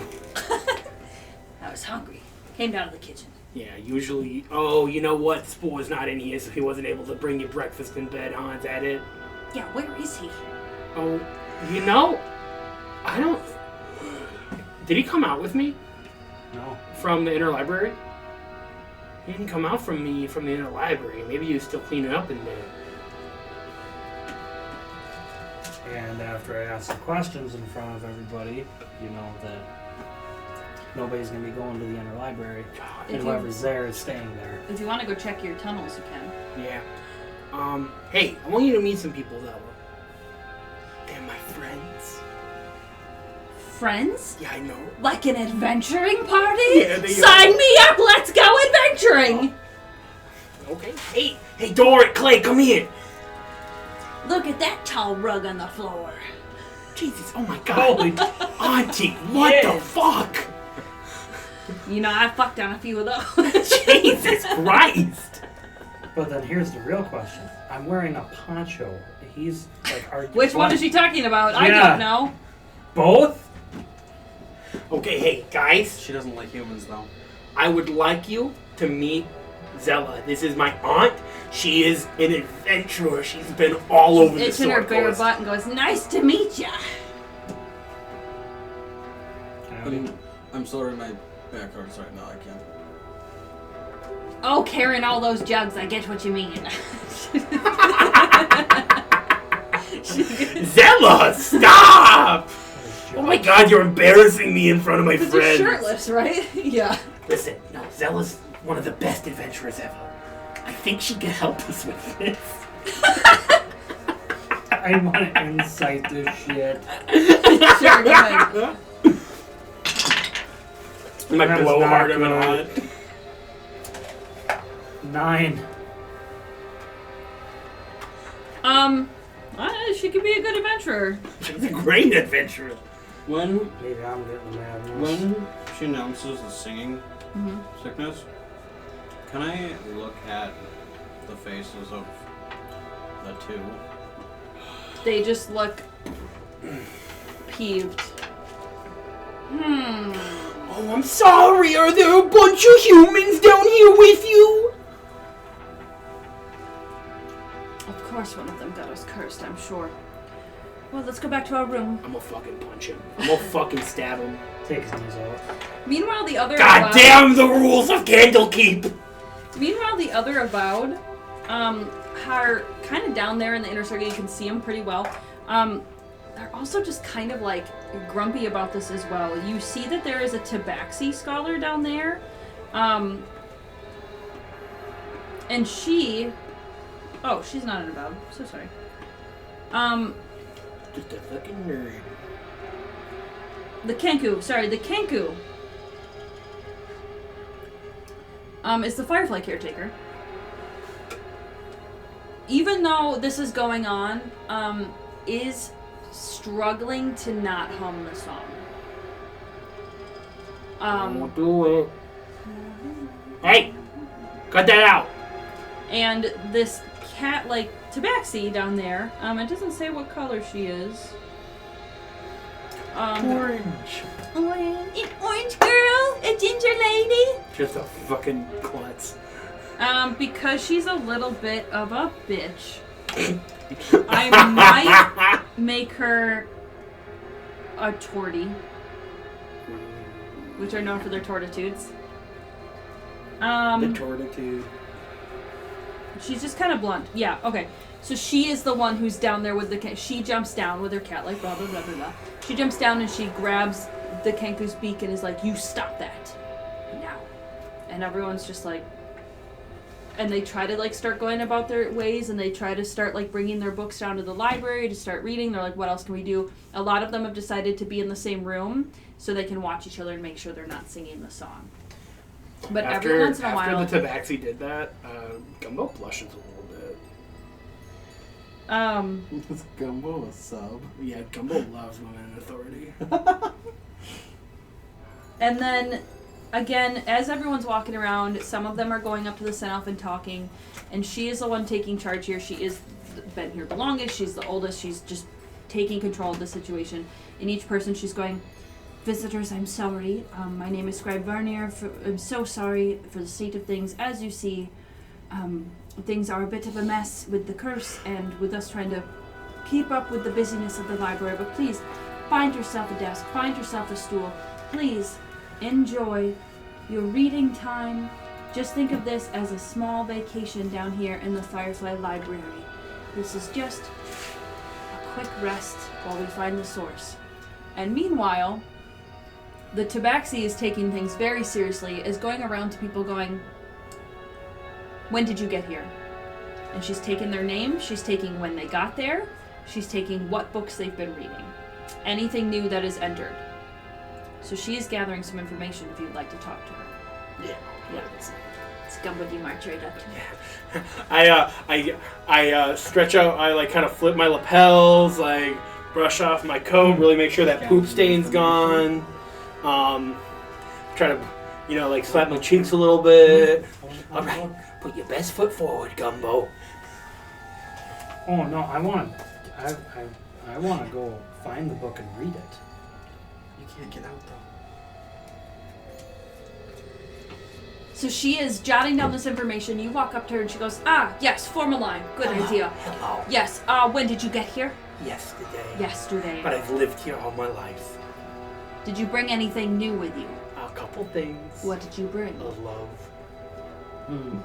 I was hungry. Came down to the kitchen. Yeah, usually. Oh, you know what? Spool was not in here, so he wasn't able to bring you breakfast in bed, huh? Is that it? Yeah, where is he? Oh, you know, I don't. Did he come out with me? No. From the inner library? He didn't come out from me from the inner library. Maybe he was still cleaning up in there. And after I ask the questions in front of everybody, you know that nobody's going to be going to the inner library. And whoever's there is staying there. If you want to go check your tunnels, you can. Yeah. Hey, I want you to meet some people, Zella. They're my friends. Friends? Yeah, I know. Like an adventuring party? Yeah, they Sign are. me up! Let's go adventuring! Okay. Hey, Doric, Clay, come here. Look at that tall rug on the floor. Jesus, oh my God. Holy Auntie, what the fuck? You know, I fucked on a few of those. Jesus Christ. But then here's the real question. I'm wearing a poncho. He's like our Which one is she talking about? I Yeah. don't know. Both? Okay, hey, guys. She doesn't like humans, though. I would like you to meet Zella. This is my aunt. She is an adventurer. She's been all over the Itching her Sword bare Coast. butt and goes, nice to meet ya. I'm sorry, my back hurts right now. I can't. Oh, carrying all those jugs. I get what you mean. Zella, stop! Oh my God, you're embarrassing me in front of my Because you're friends. shirtless, right? Yeah. Listen, no, Zella's one of the best adventurers ever. I think she could help us with this. I want to insight this shit. Sure, go ahead. My That is blowhard not of an good. aunt. 9. She could be a good adventurer. She's a great adventurer. When Maybe I'm getting the madness. she announces the singing sickness, can I look at the faces of the two? They just look peeved. Oh, I'm sorry. Are there a bunch of humans down here with you? Of course one of them got us cursed, I'm sure. Well, let's go back to our room. I'm gonna fucking punch him. I'm gonna fucking stab him. Take his knees out. Meanwhile, the other God damn the rules of Candlekeep! Meanwhile, the other Avowed, are kind of down there in the inner circle. You can see them pretty well. They're also just kind of like grumpy about this as well. You see that there is a Tabaxi scholar down there, and she. Oh, she's not an Avowed. So sorry. Just a fucking nerd. The Kenku. Sorry, the Kenku. Is the Firefly caretaker. Even though this is going on, is struggling to not hum the song. Don't do it. Hey! Cut that out! And this cat, like, Tabaxi down there, it doesn't say what color she is. Orange. An orange girl? A ginger lady? Just a fucking klutz. Because she's a little bit of a bitch. I might make her a tortie, which are known for their tortitudes. The tortitude. She's just kind of blunt. Yeah, okay. So she is the one who's down there with the cat. She jumps down with her cat, like blah, blah, blah, blah, blah. She jumps down and she grabs the Kenku's beak and is like, you stop that. Now. And everyone's just like... And they try to, like, start going about their ways, and they try to start, like, bringing their books down to the library to start reading. They're like, what else can we do? A lot of them have decided to be in the same room so they can watch each other and make sure they're not singing the song. But every once in a while... After the Tabaxi did that, Gumbo blushes a little bit. Is Gumbo a sub? Yeah, Gumbo loves women in authority. And then, again, as everyone's walking around, some of them are going up to the Sen-Elf and talking, and she is the one taking charge here. She is been here the longest, she's the oldest, she's just taking control of the situation. In each person, she's going, visitors, I'm sorry. My name is Scribe Varnier. I'm so sorry for the state of things. As you see, things are a bit of a mess with the curse and with us trying to keep up with the busyness of the library. But please, find yourself a desk, find yourself a stool. Please, enjoy your reading time. Just think of this as a small vacation down here in the Firefly Library. This is just a quick rest while we find the source. And meanwhile, the Tabaxi is taking things very seriously, is going around to people going, when did you get here? And she's taking their name, she's taking when they got there, she's taking what books they've been reading. Anything new that is entered. So she is gathering some information if you'd like to talk to her. Yeah. Yeah. It's Gumbo, you march right up to me. I stretch out, I like kind of flip my lapels, like brush off my coat, really make sure that poop stain's gone. Try to, like slap my cheeks a little bit. All right, put your best foot forward, Gumbo. Oh no, I want to go find the book and read it. You can't get out though. So she is jotting down this information. You walk up to her and she goes, yes, form a line. Good idea. Hello. Yes, when did you get here? Yesterday. Yesterday. But I've lived here all my life. Did you bring anything new with you? A couple things. What did you bring? A love. Mm.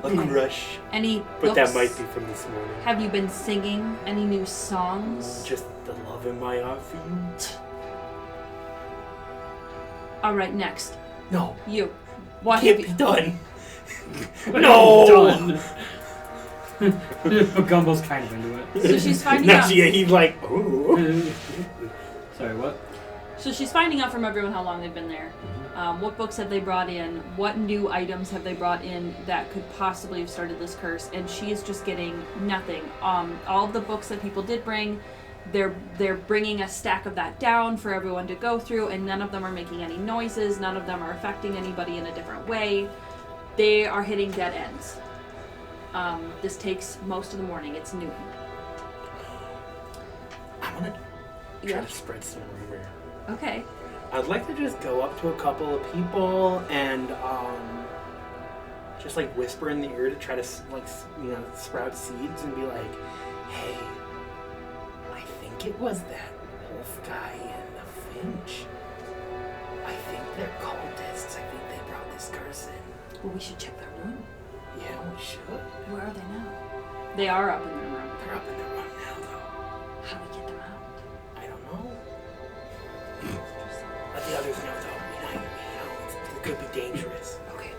A crush. Any But books? that might be from this morning. Have you been singing any new songs? Just the love in my heart for you. All right, next. No. You. What Can't have be you... done. No! No. Gumbo's kind of into it. So she's finding Now out... he's like, ooh. Sorry, what? So she's finding out from everyone how long they've been there. What books have they brought in? What new items have they brought in that could possibly have started this curse? And she is just getting nothing. All of the books that people did bring, they're bringing a stack of that down for everyone to go through, and none of them are making any noises. None of them are affecting anybody in a different way. They are hitting dead ends. This takes most of the morning. It's noon. I'm gonna try to spread some rumor. Okay. I'd like to just go up to a couple of people and just like whisper in the ear to try to sprout seeds and be like, hey, I think it was that wolf guy and the finch. I think they're cultists. I think they brought this curse in. Well, we should check their room. Yeah, we should. Where are they now? They are up in their room. They're up in their room now, though. How do we get them out? I don't know. Let the others know, though. It could be dangerous. Okay.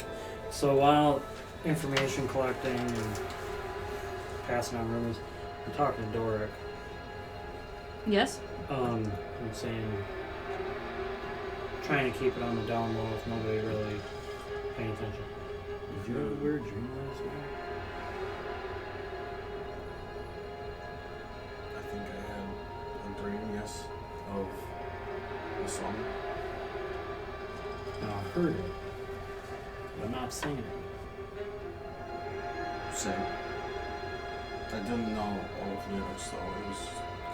So while information collecting and passing on rumors, I'm talking to Doric. Yes? I'm saying, trying to keep it on the down low if nobody really paying attention. Did you have a weird dream last night? I think I had a dream, yes, of a song. No, I heard it, but I'm not singing it. Same. I didn't know all of the lyrics, so it was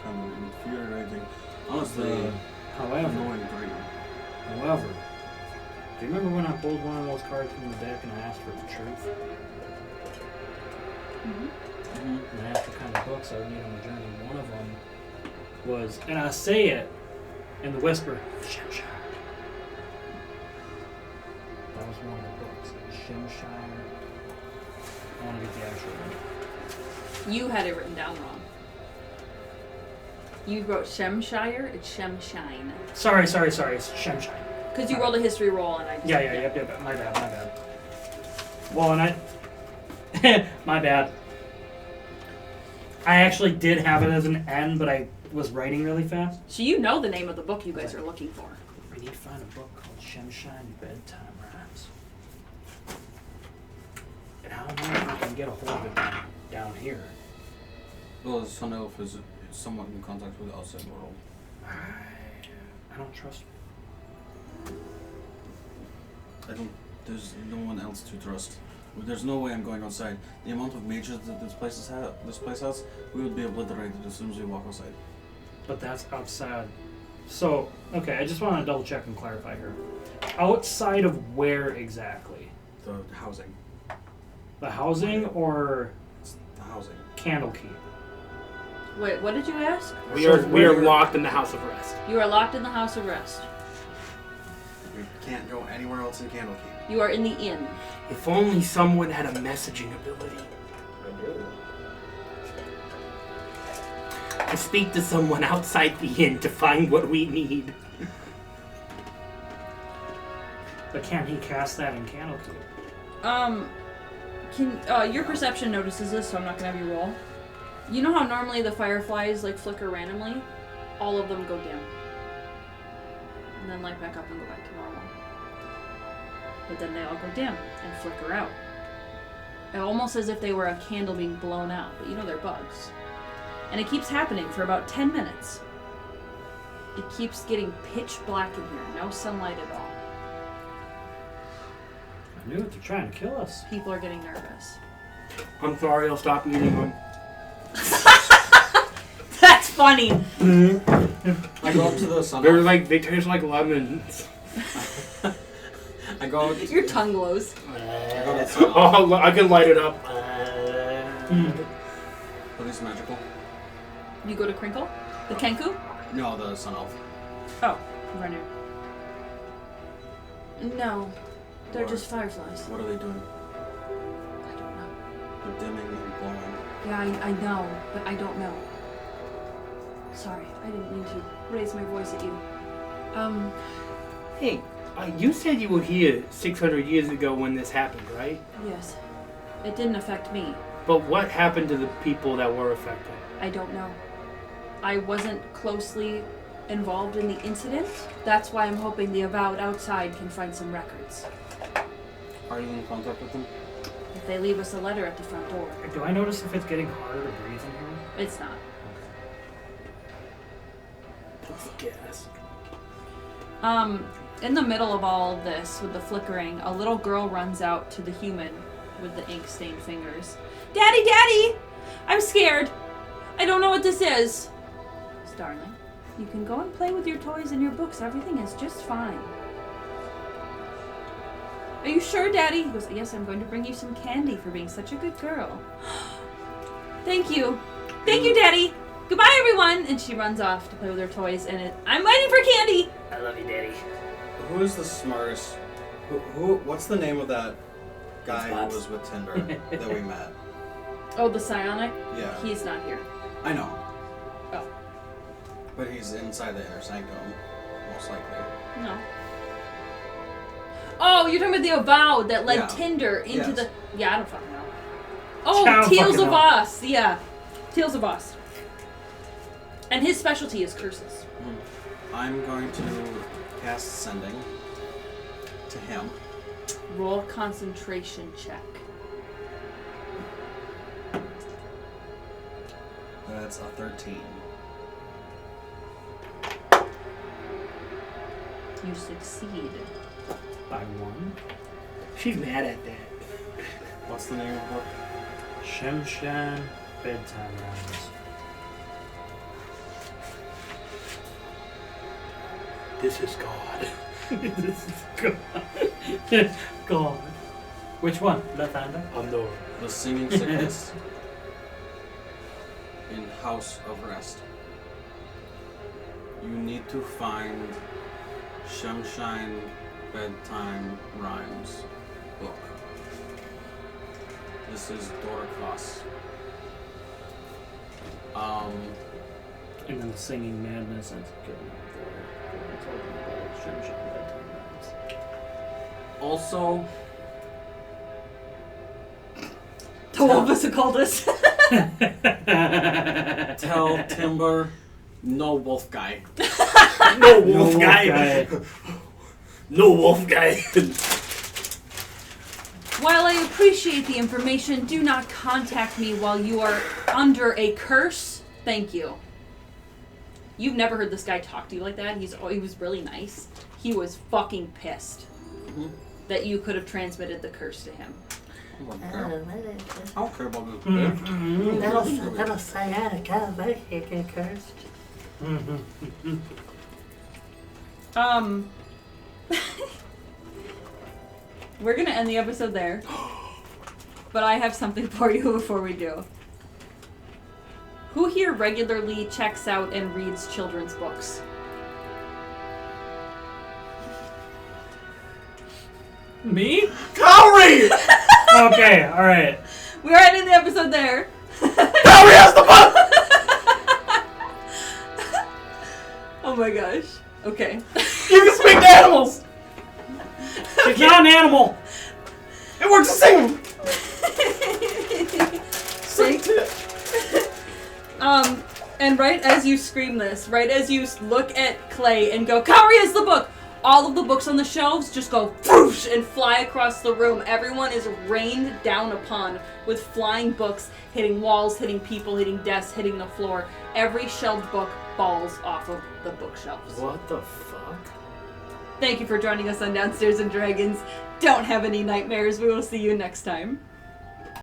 kind of infuriating. Honestly, However, annoying dream. do you remember when I pulled one of those cards from the deck and I asked for the truth? Mm-hmm. And I asked what kind of books I would need on the journey. One of them was, and I say it in the whisper, that was was one of the books. Shimshire. I want to get the actual one. You had it written down wrong. You wrote Shemshire, it's Shemshine. Sorry. It's Shimshire. Because you rolled a history roll and I just... Yep. My bad. Well, and I... my bad. I actually did have it as an N, but I was writing really fast. So you know the name of the book you guys are looking for. We need to find a book called Shemshine Bedtime Rhymes. And I don't know if I can get a hold of it down here. Well, the Sun Elf is somewhat in contact with the outside world. I don't trust him. There's no one else to trust. There's no way I'm going outside. The amount of mages that this place has, we would be obliterated as soon as we walk outside. But that's outside. So, okay, I just want to double check and clarify here. Outside of where exactly? The housing. The housing or It's the housing. Candlekeep? Wait, what did you ask? We are locked in the house of rest. You are locked in the house of rest. We can't go anywhere else in Candlekeep. You are in the inn. If only someone had a messaging ability. I do. To speak to someone outside the inn to find what we need. But can he cast that in Candlekeep? Your perception notices this, so I'm not gonna have you roll. You know how normally the fireflies like flicker randomly? All of them go dim. And then light back up and go back to normal. But then they all go dim and flicker out. Almost as if they were a candle being blown out, but you know they're bugs. And it keeps happening for about 10 minutes. It keeps getting pitch black in here, no sunlight at all. I knew it, they're trying to kill us. People are getting nervous. I'm sorry, I'll stop eating them. That's funny! I go up to the Sun Elf. They taste like lemons. I go up to Your tongue glows. the Sun Elf. Oh, I can light it up. Are these magical? You go to Crinkle? The Kenku? No, the Sun Elf. Oh, right here. No, they're What? just fireflies. What are they doing? I don't know. They're dimming and glowing. Yeah, I know, but I don't know. Sorry, I didn't mean to raise my voice at you. Hey, you said you were here 600 years ago when this happened, right? Yes. It didn't affect me. But what happened to the people that were affected? I don't know. I wasn't closely involved in the incident. That's why I'm hoping the Avowed outside can find some records. Are you in contact with them? If they leave us a letter at the front door. Do I notice if it's getting harder to breathe in here? It's not. Gas. In the middle of all this, with the flickering, a little girl runs out to the human with the ink-stained fingers. Daddy, Daddy! I'm scared. I don't know what this is. Darling, you can go and play with your toys and your books. Everything is just fine. Are you sure, Daddy? He goes, yes, I'm going to bring you some candy for being such a good girl. Thank you. Thank you, Daddy. Goodbye, everyone. And she runs off to play with her toys, and I'm waiting for candy. I love you, Daddy. Who is the smartest? What's the name of that guy who was with Tinder that we met? Oh, the psionic? Yeah. He's not here. I know. Oh. But he's inside the inner sanctum, most likely. No. Oh, you're talking about the Avowed that led Yeah. Tinder into Yes. the... Yeah, I don't fucking know. Oh, I don't Teals fucking of know. Us. Yeah. Teals of Us. And his specialty is curses. I'm going to cast Sending to him. Roll concentration check. That's a 13. You succeed. By one? She's mad at that. What's the name of the book? Shemshan Bedtime Rhymes. This is God. This is God. God. Which one? Left-hander? Andor. The Singing Sickness in House of Rest. You need to find Shemshine bedtime rhymes book. This is Dorcas. And then the singing madness. That's good. Also, The wolf is a cultist. tell Timber, no wolf guy. No wolf guy. No wolf guy. While I appreciate the information, do not contact me while you are under a curse. Thank you. You've never heard this guy talk to you like that. He was really nice. He was fucking pissed that you could have transmitted the curse to him. I don't care about this bitch. That'll sciatica. They can't get cursed. We're gonna end the episode there. But I have something for you before we do. Who here regularly checks out and reads children's books? Me? Cowrie! Okay, alright. We're ending the episode there. Cowrie has the book! Oh my gosh. Okay. You can speak to animals! She's not an animal! It works the same! And right as you scream this, right as you look at Clay and go, Kaori has the book! All of the books on the shelves just go whoosh and fly across the room. Everyone is rained down upon with flying books, hitting walls, hitting people, hitting desks, hitting the floor. Every shelved book falls off of the bookshelves. What the fuck? Thank you for joining us on Downstairs and Dragons. Don't have any nightmares. We will see you next time.